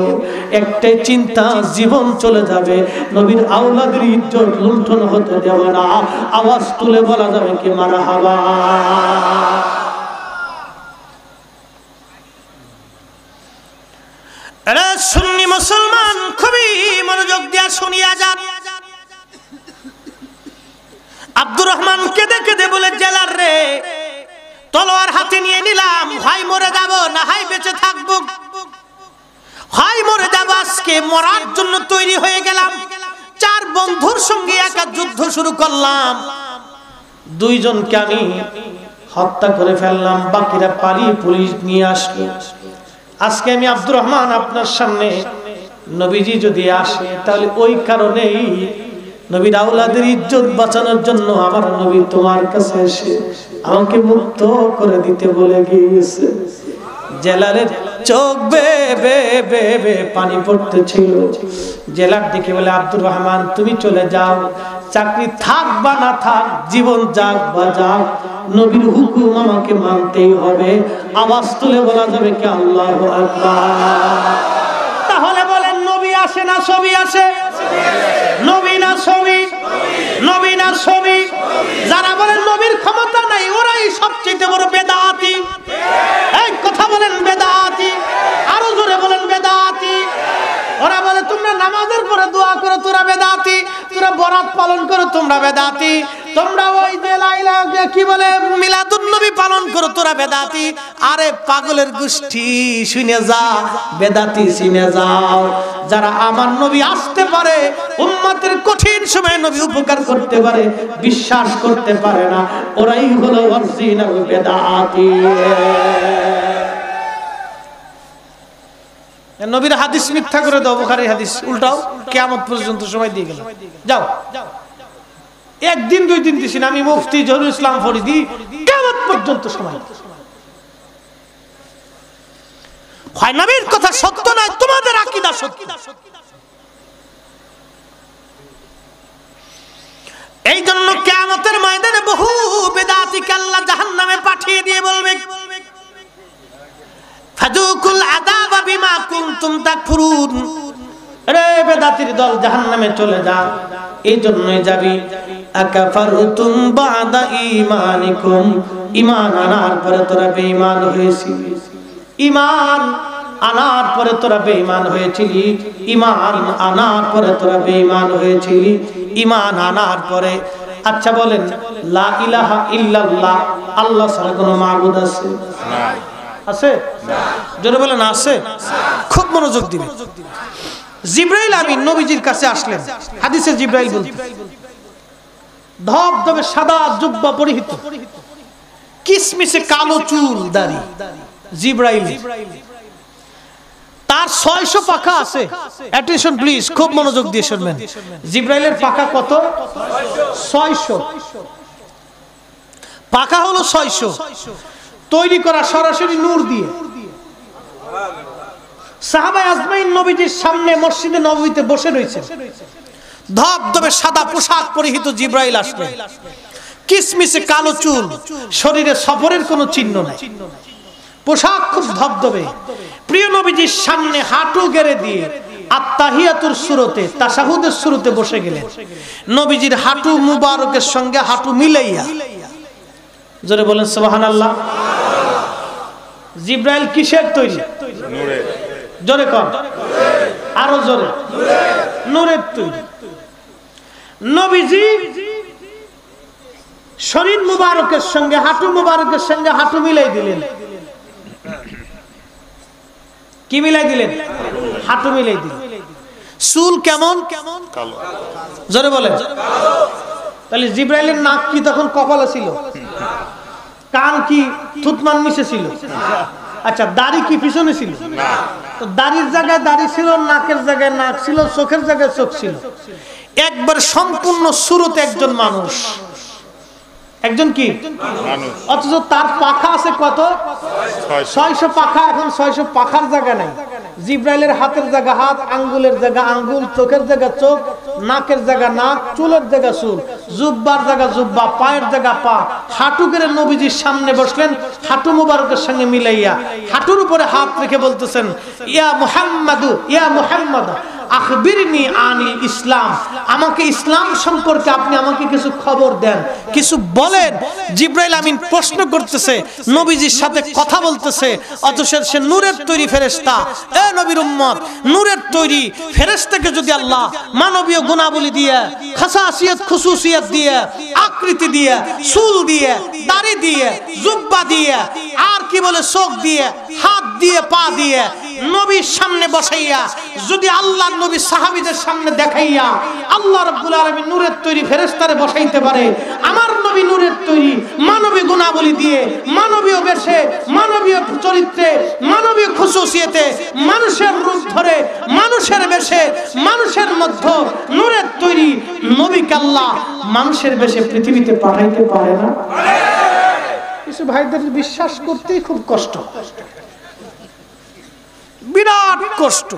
একটাই চিন্তা, জীবন চলে যাবে, নবীর আওলাদের ইজ্জত লুণ্ঠন হতে দেব না। আওয়াজ তুলে বলা যাবে কি মারহাবা। আরে সুন্নি মুসলমান, খুবই মনোযোগ দিয়া শুনিয়া যান। আব্দুর রহমান কেঁদে কেঁদে বলে, জেলার রে, তলোয়ার হাতে নিয়ে নিলাম, হয় মরে যাব না হয় বেঁচে থাকবো। হয় মরে যাব, আজকে মরার জন্য তৈরি হয়ে গেলাম। 4 বন্ধুর সঙ্গে একা যুদ্ধ শুরু করলাম, 2 জনকে আমি হত্যা করে ফেললাম, বাকিরা পালিয়ে পুলিশ নিয়ে আসলো। আজকে আমি আব্দুর রহমান আপনার সামনে, নবীজি যদি আসে তাহলে ওই কারণেই নবীর আওলাদের ইজ্জত বাঁচানোর জন্য আমার নবী তোমার কাছে এসে আমাকে মুক্ত করে দিতে বলে গিয়েছে। জেলারের চোখ বে পানি পড়তেছিল। জেলার দিকে বলে, আব্দুর রহমান তুমি চলে যাও, চাকরি থাক বা না থাক, জীবন যাক বা যাক, নবীর হুকুম আমাকে মানতেই হবে। আওয়াজ তুলে বলা যাবে কি আল্লাহু আকবার। তাহলে বলেন, নবী আসে না ছবি আসে? নবী না ছবি? নবী না ছবি? যারা বলেন নবীর ক্ষমতা নাই, ওরাই সবচেয়ে বড় বেদাতি। এই কথা বলেন বেদাতি, আরো জোরে বলেন বেদাতি। ওরা বলে তোমরা নামাজের পরে দোয়া করো, তোরা বেদাতি। তোরা বরাত পালন করো, তোমরা বেদাতি। তোমরা ওই যে লাইলা কি বলে মিলাদুন নবী পালন করো, তোরা বেদাতি। আরে পাগলের গোষ্ঠী, শুনে যা, বেদাতি শুনে যাও। যারা আমার নবী আসতে পারে, উম্মতের কঠিন সময় নবী উপকার করতে পারে, বিশ্বাস করতে পারে না, ওরাই হলো অরিজিনাল বেদাতি। নবীর হাদিস মিথ্যা করে দাও, বুখারীর হাদিস উল্টাও, কিয়ামত পর্যন্ত সময় দিয়ে গেল। যাও, একদিন দুই দিন দিছি না, আমি মুফতি জহুরুল ইসলাম ফরিদি, কিয়ামত পর্যন্ত সময়। হয় নবীর কথা সত্য নয়, তোমাদের আকীদা সত্য। এই জন্য কিয়ামতের ময়দানে বহু বেদাতীকে আল্লাহ জাহান্নামে পাঠিয়ে দিয়ে বলবে, ফাযুকুল আযাবা বিমা কুনতুম তাকফুরুন। রে বেদাতীর দল, জাহান্নামে চলে যা। এই জন্যই যাবি। আকাফারতুম বাদা ঈমানিকুম, ঈমান আনার পরে তোরা বেঈমান হয়েছিলি। ঈমান আনার পরে তোরা বেঈমান হয়েছিলি। ঈমান আনার পরে তোরা বেঈমান হয়েছিলি। ঈমান আনার পরে, আচ্ছা বলেন, লা ইলাহা ইল্লাল্লাহ, আল্লাহ ছাড়া কোনো মাবুদ আছে? আছে? জোরে বলেন আছে। খুব মনোযোগ দিবেন। জিবরাইল আমিন নবীজির কাছে আসলেন। হাদিসে জিবরাইল বলতেন, ধবধবে সাদা জুব্বা পরিহিত, কিসমিসে কালো চুল দাড়ি। জিবরাইল, তার 600 পাখা আছে। অ্যাটেনশন প্লিজ, খুব মনোযোগ দিয়ে শুনবেন। জিবরাইলের পাখা কত? 600 পাখা হলো 600, তৈরি করা সরাসরি নূর দিয়ে। সাহাবায়ে আজমাইন নবীজির সামনে মসজিদে নববীতে বসে রয়েছেন। ধবধবে সাদা পোশাক পরিহিত জিবরাইল আসলেন। কিসমিসে কালো চুল, শরীরে সফরের কোনো চিহ্ন নাই, পোশাক খুব ধবধবে। প্রিয় নবীজির সামনে হাঁটু গেড়ে দিয়ে আত্তাহিয়াতুর সূরতে, তাশাহুদের সূরতে বসে গেলেন। নবীজির হাঁটু মুবারকের সঙ্গে হাঁটু মিলাইয়া, জোরে বলেন সুবহানাল্লাহ। জিবরাইল কিসের তৈরি? নূরের। জোরে কর, আরো জোরে। নূরের তৈরি। নবীজি শরীর মুবারকের সঙ্গে হাঁটু মুবারকের সঙ্গে হাঁটু মিলাই দিলেন। কি মিলাই দিলেন? হাঁটু মিলাই দিলেন। চুল কেমন? কালো। জোরে বলেন। তাহলে জিবরাইলের নাক কি তখন কপালে ছিল? কান কি থুতমান নিচে ছিল? আচ্ছা, দাড়ি কি পিছনে ছিল? তো দাড়ির জায়গায় দাড়ি ছিল, নাকের জায়গায় নাক ছিল, চোখের জায়গায় চোখ ছিল। একবার সম্পূর্ণ সুরতে একজন মানুষ। একজন কি মানুষ, অথচ তার পাখা আছে কত? 600 পাখা। এখন 600 পাখার জায়গা নাই। জিবরাইলের হাতের জায়গা হাত, আঙ্গুলের জায়গা আঙ্গুল, চোখের জায়গা চোখ, নাকের জায়গা নাক, চুলের জায়গা চুল, জুব্বার জায়গা জুব্বা, পায়ের জায়গা পা। হাঁটু করে নবীজির সামনে বসলেন, হাঁটু মুবারকের সঙ্গে মিলাইয়া হাঁটুর উপরে হাত রেখে বলতেছেন, ইয়া মুহাম্মাদু, ইয়া মুহাম্মাদ, আখবিরনি আনিল ইসলাম, আমাকে ইসলাম সম্পর্কে আপনি আমাকে কিছু খবর দেন, কিছু বলেন। জিবরাইল আমিন প্রশ্ন করতেছে, নবীজির সাথে কথা বলতেছে, অথচ সে নূরের তৈরি ফেরেশতা। এ নবীর উম্মত, নূরের তৈরি ফেরেশতাকে যদি আল্লাহ মানবীয় গুণাবলী দিয়ে, খাসাসিয়ত খুসুসিয়ত দিয়ে, আকৃতি দিয়ে, চুল দিয়ে, দাড়ি দিয়ে, জুব্বা দিয়ে, আর কি বলে চোখ দিয়ে, হাত দিয়ে, পা দিয়ে নবীর সামনে বসাইয়া যদি আল্লাহ নবী সাহাবীদের সামনে দেখাইয়া আল্লাহ রাব্বুল আলামিন নূরের তৈরি ফেরেশতারে বসাইতে পারে, আমার নবী নূরের তৈরি মানবী গুণাবলী দিয়ে, মানবীয় বেশে, মানবীয় চরিত্রে, মানবীয় খুশুসিয়তে, মানুষের রূপ ধরে, মানুষের বেশে, মানুষের মধ্যে নূরের তৈরি নবীকে আল্লাহ মানুষের বেশে পৃথিবীতে পাঠাইতে পারে না? কিছু ভাইদের বিশ্বাস করতেই খুব কষ্ট, বিরাট কষ্ট,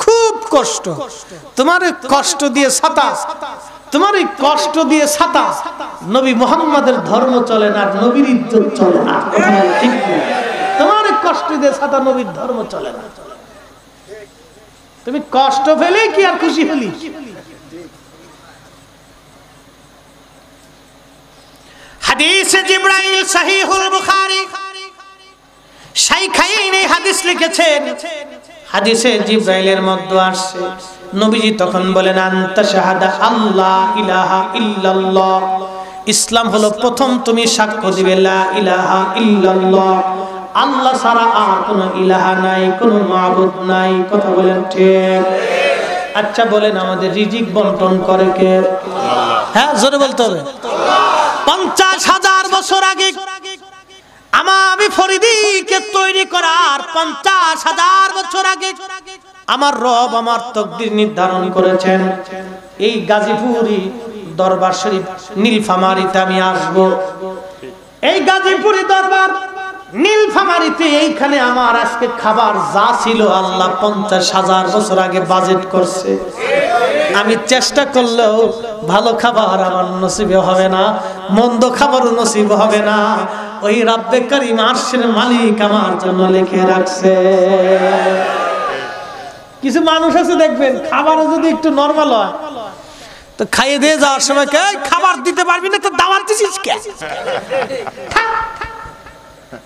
খুব কষ্ট। তোমার কষ্ট দিয়ে ছাতা, তোমার এই কষ্ট দিয়ে ছাতা। নবী মুহাম্মাদের ধর্ম চলে না, নবীর ইজ্জত চলে না। ঠিক না? তোমার কষ্ট দিয়ে ছাতা, নবীর ধর্ম চলে না। তুমি কষ্ট পেলে কি আর খুশি হলি? হাদিসে জিবরাইল সহিহুল বুখারী শাইখাইন এই হাদিস লিখেছেন। হাদিসে জিবরাইলের মধ্যে আসছে, নবীজি তখন বলেন, আনতা শাহাদা আল্লাহ ইলাহা ইল্লাল্লাহ, ইসলাম হলো প্রথম তুমি সাক্ষ্য দিবে লা ইলাহা ইল্লাল্লাহ, আল্লাহ ছাড়া আর কোনো ইলাহা নাই, কোনো মাবুদ নাই। কথা বলেন ঠিক? আচ্ছা বলেন, আমাদের রিজিক বন্টন করে কে? হ্যাঁ, জোরে বলতে হবে। 50,000 বছর আগে আমি ফরিদীকে তৈরি করার 50,000 বছর আগে আমার রব আমার তকদির নির্ধারণ করেছেন এই গাজীপুরি দরবার শরীফ নীলফামারীতে আমি আসব। এই গাজীপুরি দরবার নীলফামারীতে এইখানে আমার আজকে খাবার যা ছিল আল্লাহ 50,000 বছর আগে বাজেট করছে। আমি চেষ্টা করলেও ভালো খাবার আমার নসিবে হবে না, মন্দ খাবারও নসিব হবে না। ওই রব্বে কারীম আরশের মালিক আমার জন্য লিখে রাখছে। কিছু মানুষ আছে দেখবেন খাবারও যদি একটু নরমাল হয় তো খাইয়ে দিয়ে যাওয়ার সময় খাবার দিতে পারবি না তো দাওয়াত দিছিস কে?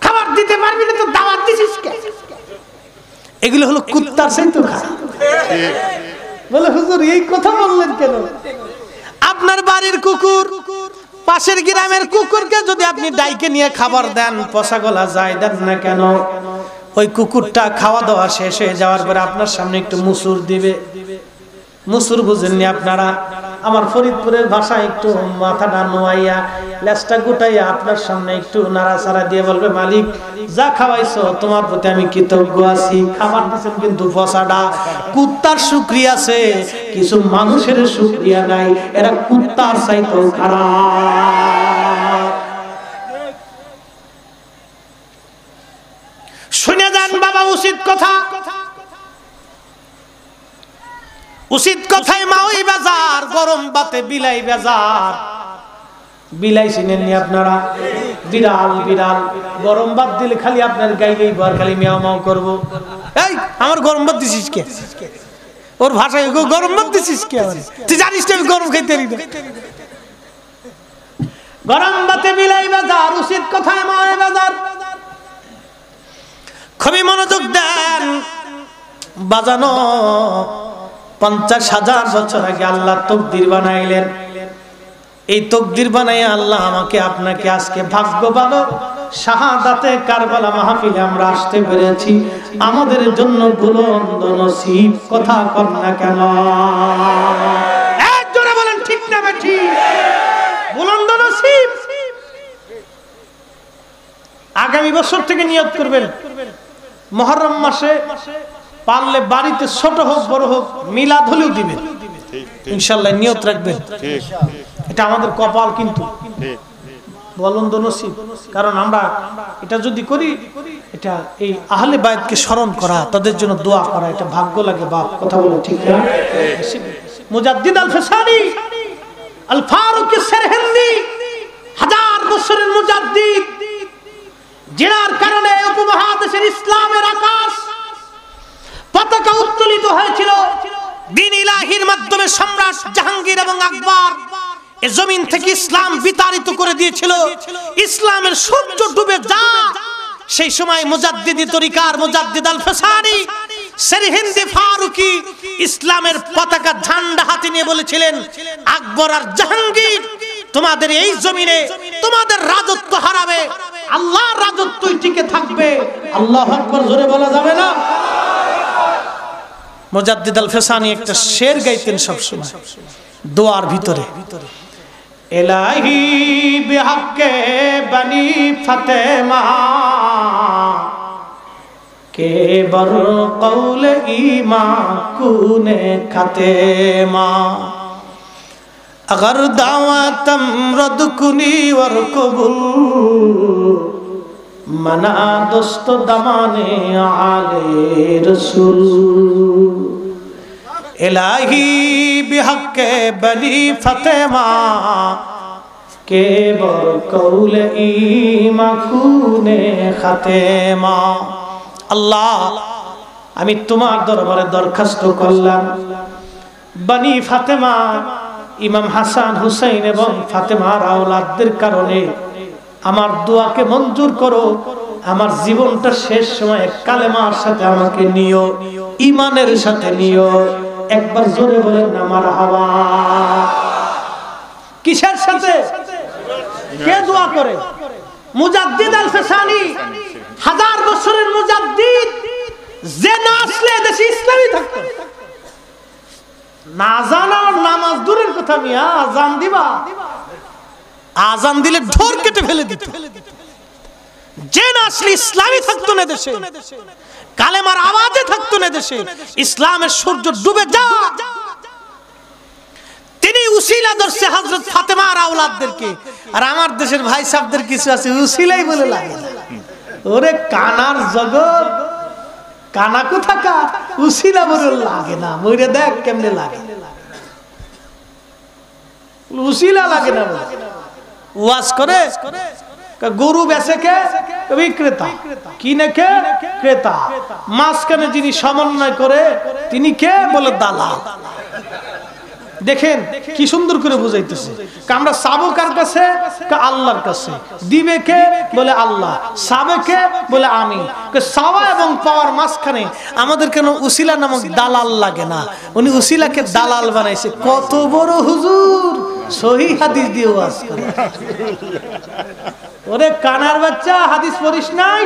খাবার দিতে পারবি না তো দাওয়াত দিছিস কে? এগুলো হলো কুত্তার চাইতে খারাপ। বলে হুজুর এই কথা বললেন কেন? আপনার বাড়ির কুকুর পাশের গ্রামের কুকুরকে যদি আপনি ডাইকে নিয়ে খাবার দেন, পচা গলা যায় দেন না কেন, ওই কুকুরটা খাওয়া দাওয়া শেষ হয়ে যাওয়ার পরে আপনার সামনে একটু মুসুর দিবে। মুসুর বুঝেননি আপনারা? আমার ফরিদপুরের ভাষায় একটু মাথাটা নোয়াইয়া লেজটা গুটাইয়া আপনার সামনে একটু নাড়াচাড়া দিয়ে বলবে, মালিক যা খাওয়াইছো তোমার প্রতি আমি কৃতজ্ঞ আছি। খাবার দিচ্ছেন কিন্তু পচাটা। কুত্তার শুকরিয়া আছে, কিছু মানুষের শুকরিয়া নাই, এরা কুত্তার চাইতেও খারাপ। শুনে যান বাবা, উচিত কথা, উচিত কথাই মাওই বাজার, গরম বাতে বিলাই বাজার। বিলাই চিনেননি আপনারা? বিড়াল, বিড়াল গরম ভাত দিলে খালি আপনার গাইলেই বার, খালি মিয়াও মাও করবো। এই আমার গরম ভাত দিছিস কে? ওর ভাষায় গরম ভাত দিছিস কে? তুই জানিস আমি গরম খাইতে পারি না। গরম ভাতে বিলাই বাজার, উচিত কথাই মাওই বাজার। খুবই মনোযোগ দেন বাজানো। 50,000 বছর আগে আল্লাহ তকদির বানাইলেন। এই তকদির বানাই আল্লাহ আমাকে আপনাকে আজকে ভাগ্যবান শাহাদাতে কারবালা মাহফিলে আমরা আসতে পেরেছি। আমাদের জন্য বুলন্দ নসিব। কথা কর না কেন? একজনে বলেন ঠিক না বেঠি? বুলন্দ নসিব। আগামী বছর থেকে নিয়ত করবেন, মুহররম মাসে পারলে বাড়িতে ছোট হোক বড় হোক মিলাদ হলেও দিবেন ইনশাআল্লাহ, নিয়ত রাখবেন। এটা আমাদের কপাল কিন্তু বুলন্দ নসিব। কারণ আমরা এটা যদি করি, এটা এই আহলে বায়তকে স্মরণ করা, তাদের জন্য দোয়া করা, এটা ভাগ্য লাগে বাপ। কথা বলে ঠিক না? মুজাদ্দিদ আল ফিসানি আল ফারুক সেরহিন্দি 1000 বছরের মুজাদ্দিদ, যার কারণে উপমহাদেশের ইসলামের আকাশ পতাকা উত্তোলিত হয়েছিল। দ্বীন ইলাহির মাধ্যমে সম্রাট জাহাঙ্গীর এবং আকবর এই জমিন থেকে ইসলাম বিতাড়িত করে দিয়েছিল। ইসলামের সূর্য ডুবে যা, সেই সময় মুজাদ্দিদি তরিকার মুজাদ্দিদ আল ফিসানি সেরহিন্দি ফারুকি ইসলামের পতাকা ঝান্ডা হাতে নিয়ে বলেছিলেন, আকবর আর জাহাঙ্গীর তোমাদের এই জমিনে তোমাদের রাজত্ব হারাবে, আল্লাহর রাজত্বই টিকে থাকবে। আল্লাহু আকবার জোরে বলা যাবে না? মুজাদ্দিদ আল ফিসানি একটা শের গাইতেন সবসময় দোয়ার ভিতরে, ইলাহি বিহাক্কে বনি ফাতেমা কে বর কৌল ইমা কুনে খাতেমা अगर दावतम रद कुनी वर कबूल मना दोस्त दमाने आले रसूल इलाही बिहक्के बनी फतेमा के बर कौल इमा कुने खातेमा। अल्लाह আমি তোমার দরবারে দরখাস্ত করলাম, বনি ফাতেমা ইমাম হাসান হুসাইন এবং ফাতেমার আওলাদদের কারণে আমার দোয়াকে মঞ্জুর করো। আমার জীবনটা শেষ সময়ে কালেমার সাথে আমাকে নিও, ঈমানের সাথে নিও। একবার জোরে বলেন না মারহাবা। কিসের সাথে? কে দোয়া করে? মুজাদ্দিদ আল ফিসানি 1000 বছরের মুজাদ্দিদ, যে না আসলে দেশে ইসলামই থাকতো না। জানার নামাজ দূরের কথা, মিয়া আজান দিবা, আজান দিলে ঢোর কেটে ফেলে দিত। যে আসলে ইসলামই থাকতো না দেশে, কালেমার আওয়াজে থাকতো না দেশে, ইসলামের সূর্য ডুবে যা। তিনি উসিলা ধরছে হযরত ফাতেমার আওলাদদেরকে, আর আমার দেশের ভাই সাহেবদের কিছু আছে উসিলাই বলে লাগে। ওরে কানার জগৎ, কানা কোথাকার, উসিলা বলে লাগে না। মইরে দেখ কেমনে লাগে, উসিলা লাগে না। ওয়াজ করে গরু বেচে কে বিক্রেতা, কিনে কে ক্রেতা, মাঝখানে যিনি সমন্বয় করে তিনি কে বলে দালাল। দেখেন কি সুন্দর করে বুঝাইতেছে। আমরা চাবো কার কাছে? আল্লাহর কাছে। দিবে কে? বলে আল্লাহ। চাবে কে? বলে আমি। চাওয়া এবং পাওয়ার মাঝখানে আমাদের কেন উসিলা নামক দালাল লাগে না? উনি উসিলাকে দালাল বানাইছে। কত বড় হুজুর, সহিহ হাদিস দিয়ে ওয়াজ করে। ওরে কানার বাচ্চা, হাদিস পড়িস নাই?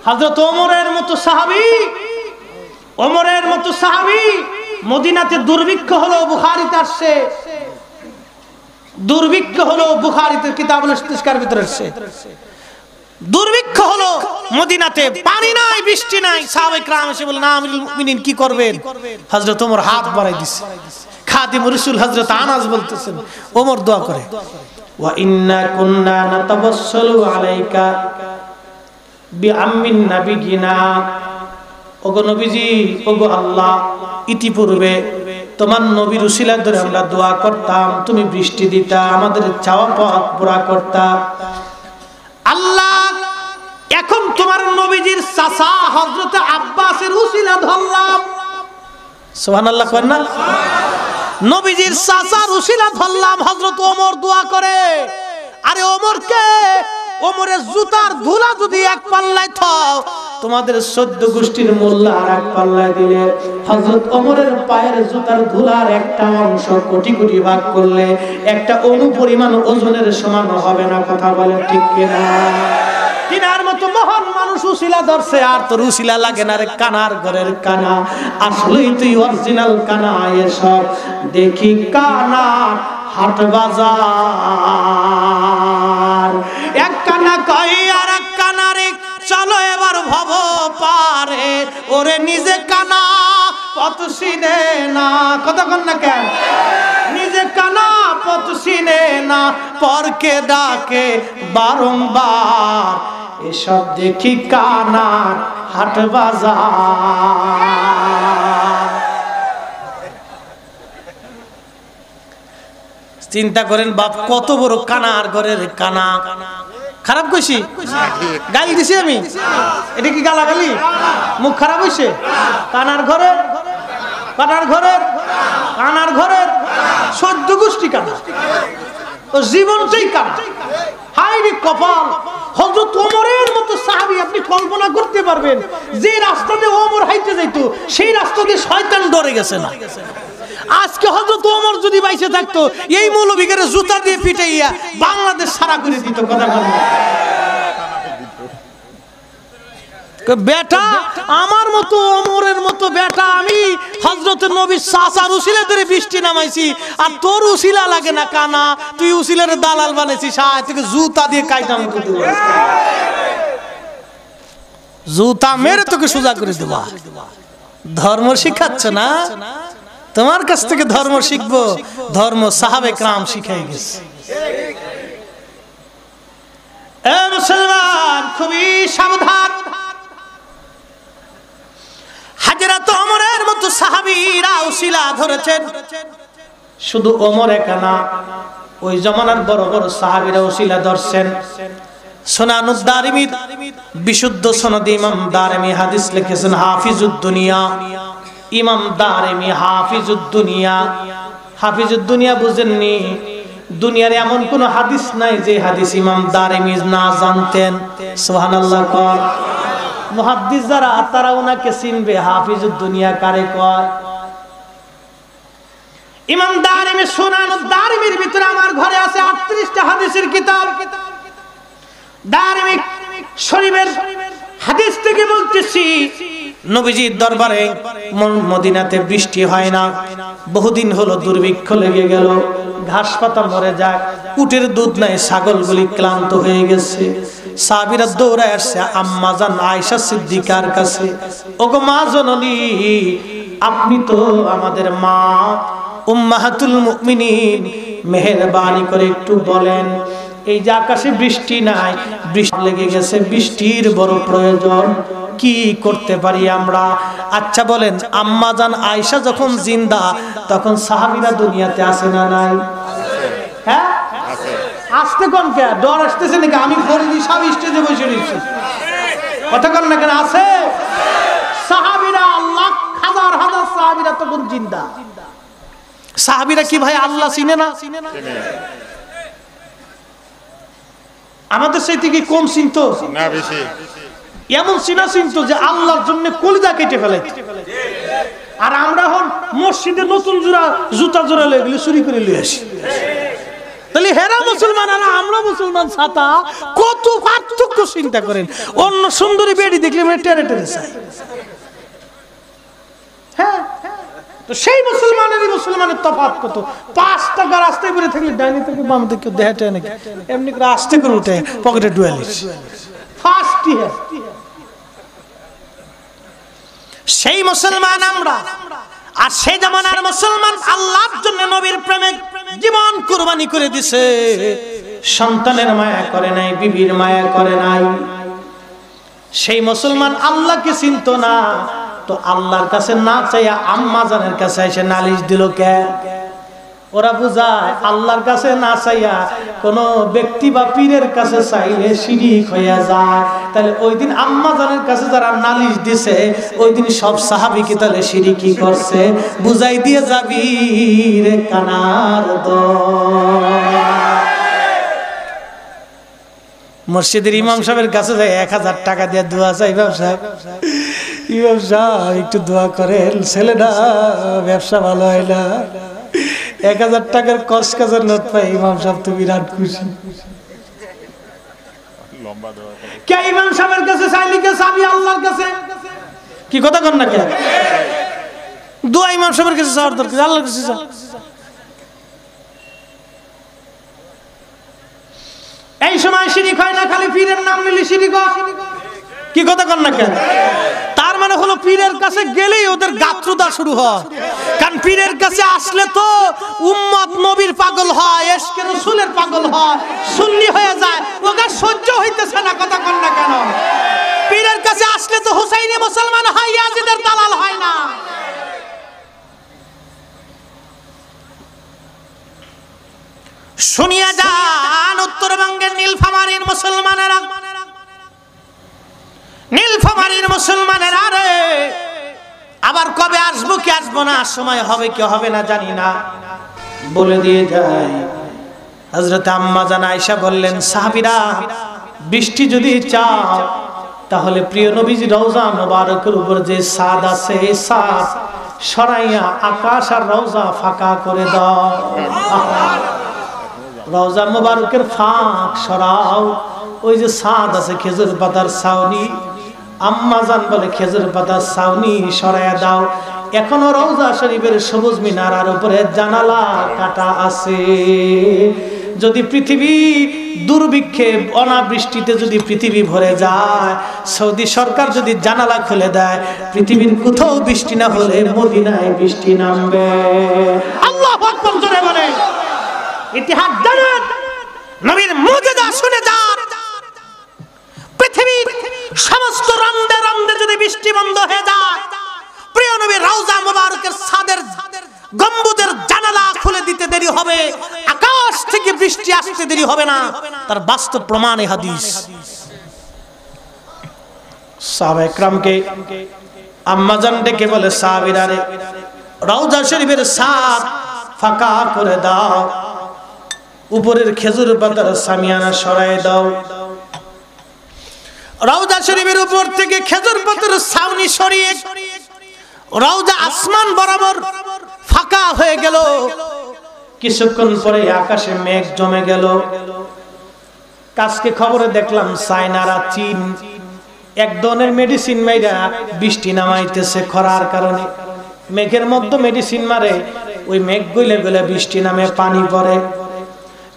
হযরত ওমরের মতো সাহাবী, ওমরের মতো সাহাবী মদিনাতে দুর্ভিক্ষ হলো, বুখারীতে আসছে, দুর্ভিক্ষ হলো বুখারীতে কিতাবুল ইস্তিসকার ভিতরে আসছে। দুর্ভিক্ষ হলো মদিনাতে, পানি নাই, বৃষ্টি নাই। সাহাবায়ে কেরাম এসে বলেন, আমিরুল মুমিনিন কি করবেন? হযরত ওমর হাত বাড়াই দিছে। খাদিমুর রাসূল হযরত আনাস বলতেছেন, ওমর দোয়া করে, ওয়া ইন্না কুননা নাতাবাসসালু আলাইকা বিআম্মিন নাবিয়িনা। ওগো নবীজি, ওগো আল্লাহ, ইতিপূর্বে তোমার নবীর উসিলা ধরে আমরা দোয়া করতাম, তুমি বৃষ্টি দিতা, আমাদের চাওয়া পাওয়া পুরা করতা। আল্লাহ, এখন তোমার নবীজির চাচা হযরত আব্বাসের উসিলা ধরলাম। সুবহানাল্লাহ করেন না? নবীজির চাচার উসিলা ধরলাম। হযরত ওমর দোয়া করে, আরে ওমরকে, ওমরের জুতার ধুলা যদি এক পাল্লায় থাও, তোমাদের 14 গোষ্ঠীর মোল্লা আর এক পাল্লায় দিলে, হযরত ওমরের পায়ের জুতার ধুলার একটা অংশ কোটি কোটি ভাগ করলে একটা অণু পরিমাণ ওজনের সমান হবে না। কথা বলেন ঠিক কিনা? কিনার মতো মহান মানুষ উসিলা ধরছে, আর তোর উসিলা লাগে না রে কানার ঘরের কানা। আসলেই তুই অরিজিনাল কানা। এসব দেখি কানা হাট বাজার, এক কানা কই আর এক কানারে চলো এবার ভব পারে। ওরে নিজে কানা পথ চিনে না, কতক্ষণ না কেন? নিজে কানা পথ চিনে না, পরকে ডাকে বারংবার। এসব দেখি কানার হাট বাজার। চিন্তা করেন বাপ, কত বড় কানার ঘরের কানা। খারাপ কইছি? গালি দিছি আমি? এটা কি গালাগালি? মুখ খারাপ হইছে? কানার ঘরের, কানার ঘরের, কানার ঘরের 14 গোষ্ঠী কানা, ও জীবনটাই কানা। হায় রে কপাল! হযরত ওমরের মতো সাহাবী, আপনি কল্পনা করতে পারবেন যে রাস্তা দিয়ে ওমর হাইতে যাইতো, সেই রাস্তা দিয়ে শয়তান ডরে গেছে না। আজকে হযরত ওমর যদি বাইসে থাকতো, এই মৌলভীকে জুতা দিয়ে পিটাইয়া বাংলাদেশ সারা করে দিত। কথা বলেন বেটা, আমার মতো ওমরের মতো বেটা আমি হযরত নবীর চাচার উসিলা ধরে বৃষ্টি নামাইছি, আর তোর উসিলা লাগে না কানা, তুই উসিলার দালাল বানাইছিস। সায় থেকে জুতা দিয়ে কাইটা মতো দেব, জুতা মেরে তোকে সোজা করে দেব। ধর্ম শিখাচ্ছ না? তোমার কাছ থেকে ধর্ম শিখবো? ধর্ম সাহাবে কেরাম শিখাই গেছে। এ মুসলমান, খুবই সাবধান। হযরত ওমরের মতো সাহাবীরা উসিলা ধরেছেন। শুধু ওমর একা না, ওই জামানার বড় বড় সাহাবীরা উসিলা ধরছেন। সুনানুদ দারিমির বিশুদ্ধ সনদে ইমাম দারিমি হাদিস লিখেছেন, হাফিজুদ দুনিয়া। ইমাম দারিমি হাফিজুদ দুনিয়া। হাফিজুদ দুনিয়া বুঝেননি? দুনিয়ার এমন কোন হাদিস নাই যে হাদিস ইমাম দারিমি না জানতেন। সুবহানাল্লাহ কর। মুহাদ্দিস যারা তারা ওনাকে চিনবে। হাফিজুদ দুনিয়া কারে কয়? ইমাম দারিমি সুনানুদ দারিমির ভিতরে আমার ঘরে আছে 38টা হাদিসের কিতাব। দারিমি শরীফের হাদিস থেকে বলতেছি, নবীজির দরবারে মদিনাতে বৃষ্টি হয় না, বহুদিন হলো দুর্ভিক্ষ লেগে গেল, ঘাস পাতা মরে যায়, উটের দুধ নাই, ছাগলগুলি ক্লান্ত হয়ে গেছে। সাহাবীরা দৌড়ায় আসছে আম্মা জান আয়েশা সিদ্দিকার কাছে, ওগো মা জননী, আপনি তো আমাদের মা, উম্মাহাতুল মুমিনিন, মেহেরবানি করে একটু বলেন, এই যে আকাশে বৃষ্টি নাই, বৃষ্টি লেগে গেছে, বৃষ্টির বড় প্রয়োজন, কি করতে পারি আমরা? আচ্ছা বলেন, আম্মা জান আয়েশা যখন জিন্দা তখন সাহাবীরা দুনিয়াতে আছে না নাই? হ্যাঁ আসতে কোন কে ডর আসতেছে নাকি? আমি ফরিদি সব স্টেজে বসে রয়েছি, কথা কন না কেন? আছে সাহাবীরা, লাখ হাজার হাজার সাহাবীরা তখন জিন্দা। সাহাবীরা কি ভাই আল্লাহ চিনে না? আমাদের সেই থেকে কম চিনতো না, বেশি এমন চিনা চিনতো যে আল্লাহর জন্য কলিজা কেটে ফেলে। আর আমরা হন মসজিদে নতুন জুতা জোড়া লয়ে গেলে চুরি করে লিয়ে আসি। তাহলে হেরা মুসলমান আর আমরা মুসলমান, ছাতা কত পার্থক্য চিন্তা করেন। অন্য সুন্দরী বেড়ি দেখলে মানে টেরে টেরে চাই। হ্যাঁ, তো সেই মুসলমানের তফাৎ কত? 5 টাকা রাস্তায় বেরিয়ে থাকলে ডাইনি থেকে বাম থেকে দেহাটা নাকি এমনি করে আস্তে করে উঠে পকেটে ডুয়ালিস ফার্স্ট। সেই মুসলমান আমরা, আর সেই জামানার মুসলমান আল্লাহর জন্য নবীর প্রেমে জীবন কুরবানি করে দিছে, সন্তানের মায়া করে নাই, বিবির মায়া করে নাই। সেই মুসলমান আল্লাহকে চিনতো না, তো আল্লাহর কাছে না চাইয়া আম্মা জানের কাছে এসে নালিশ দিল কে? ওরা বুঝায় আল্লাহর কাছে না চাইয়া কোন ব্যক্তি বা পীরের কাছে চাইলে শিরিক হয়ে যায়। তাহলে ওই দিন আম্মা জানের কাছে যারা নালিশ দিছে, ওই দিন সব সাহাবী কি তাহলে শিরিকি করছে? বুঝাই দিয়ে যাবি রে কানার দল। মসজিদের ইমাম সাহেবের কাছে যায় 1000 টাকা দিয়ে দোয়া চাই, ব্যবসা ইমাম সাহেব একটু দোয়া করেন, ছেলেটা ব্যবসা ভালো হয় না। 1000 টাকার কসকাজের নোট পাই ইমাম সাহেব তো বিরাট খুশি। কে ইমাম সাহেবের কাছে চাইলি কে চাবি আল্লাহর কাছে? কি কথা কন না কে? দোয়া ইমাম সাহেবের কাছে চাওয়ার দরকার, আল্লাহর কাছে চাও। এই সময় শিরিক হয় না, খালি পীরের নাম নিলে শিরিক হয়। কি কথা কন না কেন? তার মানে হলো পীরের কাছে গেলেই ওদের গাত্রদাহ শুরু হয়। কারণ পীরের কাছে আসলে তো উম্মত নবীর পাগল হয়, ইশকে রাসূলের পাগল হয়, সুন্নি হয়ে যায়, ওকে সহ্য হইতেছে না। কথা কন না কেন? পীরের কাছে আসলে তো হুসাইনি মুসলমান হয়, ইয়াজিদের দালাল হয় না। শুনিয়া যান উত্তরবঙ্গের নীলফামারীর মুসলমানেরা, নীলফামারীর মুসলমানেরা রে, আবার কবে আসবো কি আসবো না, সময় হবে কি হবে না জানি না, বলে দিয়ে যায়। হযরত আম্মা জান আয়েশা বললেন, সাহাবীরা বৃষ্টি যদি চাও তাহলে প্রিয় নবীজি রওজা মোবারকের উপর যে ছাদ আছে, এই ছাদ সরাইয়া আকাশ আর রওজা ফাঁকা করে দাও। রওজা মোবারকের ফাঁক সরাও, ওই যে ছাদ আছে খেজুর পাতার ছাউনি, আম্মা জান বলে খেজুর পাতার ছাউনি সরাইয়া দাও। এখনো রওজা শরীফের সবুজ মিনারার উপরে জানালা কাটা আছে। যদি পৃথিবী দুর্ভিক্ষে অনাবৃষ্টিতে যদি পৃথিবী ভরে যায়, সৌদি সরকার যদি জানালা খুলে দেয়, পৃথিবীর কোথাও বৃষ্টি না হলে মদিনায় বৃষ্টি নামবে। আল্লাহু আকবার জোরে বলে। ইতিহাস জানেন, নবীর মুজিজা শুনে যান, পৃথিবীর সমস্ত রন্দে রন্দে যদি বৃষ্টি বন্ধ হয়ে যায়, প্রিয় নবীর রওজা মোবারকের ছাদের গম্বুজের জানালা খুলে দিতে দেরি হবে, আকাশ থেকে বৃষ্টি আসতে দেরি হবে না। তার বাস্তব প্রমাণ এই হাদিস। সাহাবায়ে কেরামকে আম্মা জান ডেকে বলে, সাহাবীরা রে, রওজা শরীফের ছাদ ফাঁকা করে দাও, উপরের খেজুর পাতার সামিয়ানা সরায় দাও। রওজা শরীফের উপর থেকে খেজুর পাতার ছাউনি সরিয়ে রওজা আসমান বরাবর ফাঁকা হয়ে গেল। কিছুক্ষণ পরে আকাশে মেঘ জমে গেল। কালকে খবরে দেখলাম চায়নারা, চীন এক ধরনের মেডিসিন মাইরা বৃষ্টি নামাইতেছে খরার কারণে। মেঘের মধ্যে মেডিসিন মারে, ওই মেঘ গলে গলে বৃষ্টি নামে, পানি পড়ে।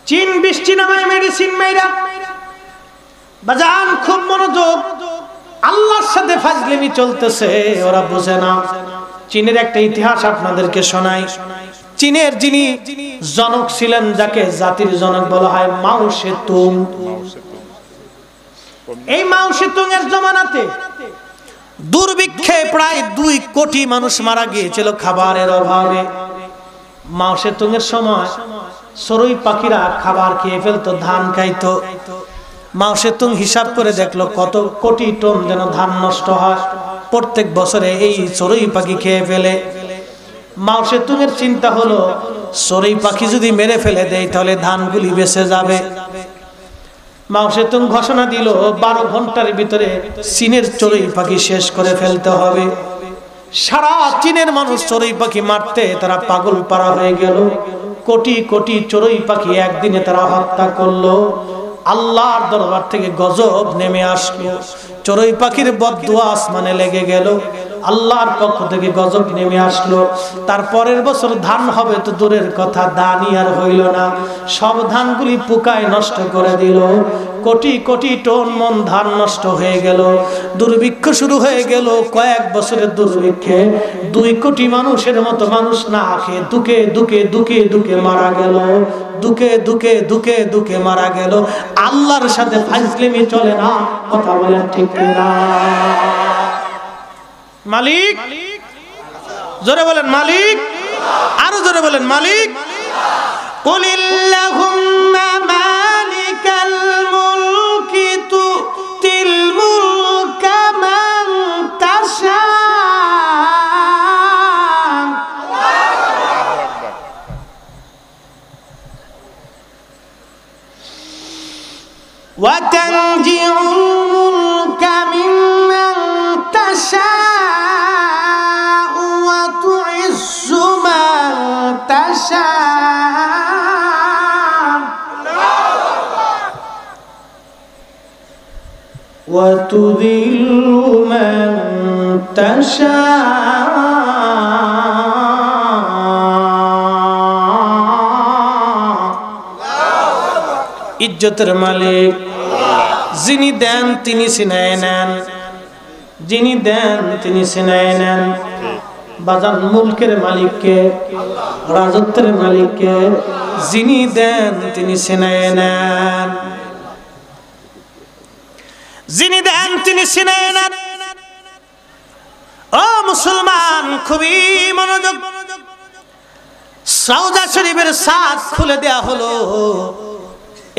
চীন বৃষ্টি নামায় মেডিসিন মাইরা। বাজান খুব মনোযোগ, আল্লাহর সাথে ফাজলামি চলতেছে, ওরা বোঝে না। চীনের একটা ইতিহাস আপনাদেরকে শোনাই। চীনের যিনি জনক ছিলেন, যাকে জাতির জনক বলা হয়, মাও সেতুং। এই মাও সেতুং এর জমানাতে দুর্ভিক্ষে প্রায় 2 কোটি মানুষ মারা গিয়েছিল খাবারের অভাবে। মাও সেতুং এর সময় চড়ুই পাখিরা খাবার খেয়ে ফেলতো, ধান খাইতো। মাও সেতুং হিসাব করে দেখলো কত কোটি টন যেন ধান নষ্ট হয় প্রত্যেক বছরে এই চড়ুই পাখি খেয়ে ফেলে। মাও সেতুং এর চিন্তা হলো, চড়ুই পাখি যদি মেরে ফেলে দেয় তাহলে ধানগুলি বেঁচে যাবে। মাও সেতুং ঘোষণা দিল 12 ঘন্টার ভিতরে চীনের চড়ুই পাখি শেষ করে ফেলতে হবে। সারা চীনের মানুষ চড়ুই পাখি মারতে তারা পাগল পারা হয়ে গেল। কোটি কোটি চড়ুই পাখি একদিনে তারা হত্যা করলো। আল্লাহর দরবার থেকে গজব নেমে আসলো। চড়ুই পাখির বদদুয়া আসমানে লেগে গেল। আল্লাহর পক্ষ থেকে গজব নেমে আসলো। তারপরের বছর ধান হবে তো দূরের কথা, ধানই আর হইল না। সব ধানগুলি পোকায় নষ্ট করে দিল। কোটি কোটি টন মন ধান নষ্ট হয়ে গেল। দুর্ভিক্ষ শুরু হয়ে গেল। কয়েক বছরের দুর্ভিক্ষে 2 কোটি মানুষের মতো মানুষ না খেয়ে দুকে দুকে দুকে দুকে মারা গেল। দুকে দুকে দুকে দুকে মারা গেল। আল্লাহর সাথে ফাজলামি চলে না, কথা বলেন ঠিক না? মালিক, জোরে বলেন মালিক, আরো জোরে বলেন মালিক। কুলিল্লাহুম্মা মালিকাল মুলকি তুতিল মুলকা মান তাশা ওয়া তানজিউল মুলকা মিম্মান তাশা وتذل من تشاء ইজ্জতের মালিক যিনি দেন তিনি ছিনায় নেন, যিনি দেন তিনি ছিনায় নেন। বাজান মুলকের মালিককে, রাজত্বের মালিককে, যিনি দেন তিনি ছিনায় নেন, যিনি দেন তিনি ছিনায় নেন। ও মুসলমান, খুবই মনোযোগ। রওজা শরীফের ছাদ খুলে দেয়া হলো।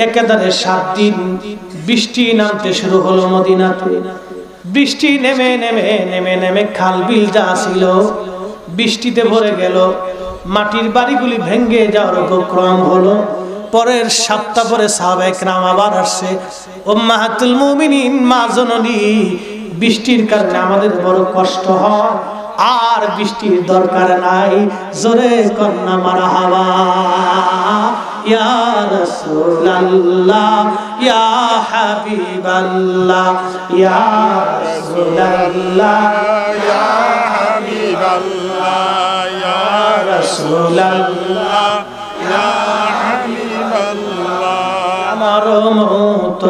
একেবারে 7 দিন বৃষ্টি নামতে শুরু হলো মদিনাতে। বৃষ্টি নেমে নেমে নেমে নেমে খাল বিল যা ছিল বৃষ্টিতে ভরে গেল। মাটির বাড়িগুলি ভেঙে যাওয়ার উপক্রম হলো। পরের সপ্তাহ পরে সাহাবায়ে কেরাম আবার আসছে, উম্মাহাতুল মুমিনিন, মা জননী, বৃষ্টির কারণে আমাদের বড় কষ্ট হয়, আর বৃষ্টির দরকার নাই। জোরে কন্যা মারহাবা। ইয়া রাসূলুল্লাহ, ইয়া হাবিবাল্লাহ, ইয়া রাসূলুল্লাহ, ইয়া হাবিবাল্লাহ, ইয়া রাসূলুল্লাহ, ইয়া হাবিবাল্লাহ। আমার মত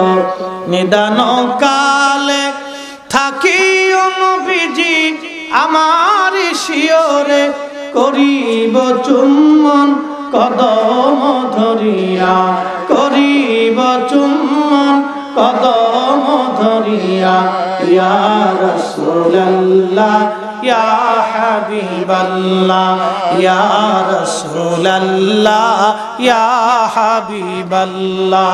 নিদান কালে থাকিও নবীজি আমার শিয়রে, করিব চুম্বন কদম ধরিয়া, করিব চুম্বন কদম ধরিয়া। ইয়া রাসূলুল্লাহ, ইয়া হাবিবাল্লাহ, ইয়া রাসূলুল্লাহ, ইয়া হাবিবাল্লাহ।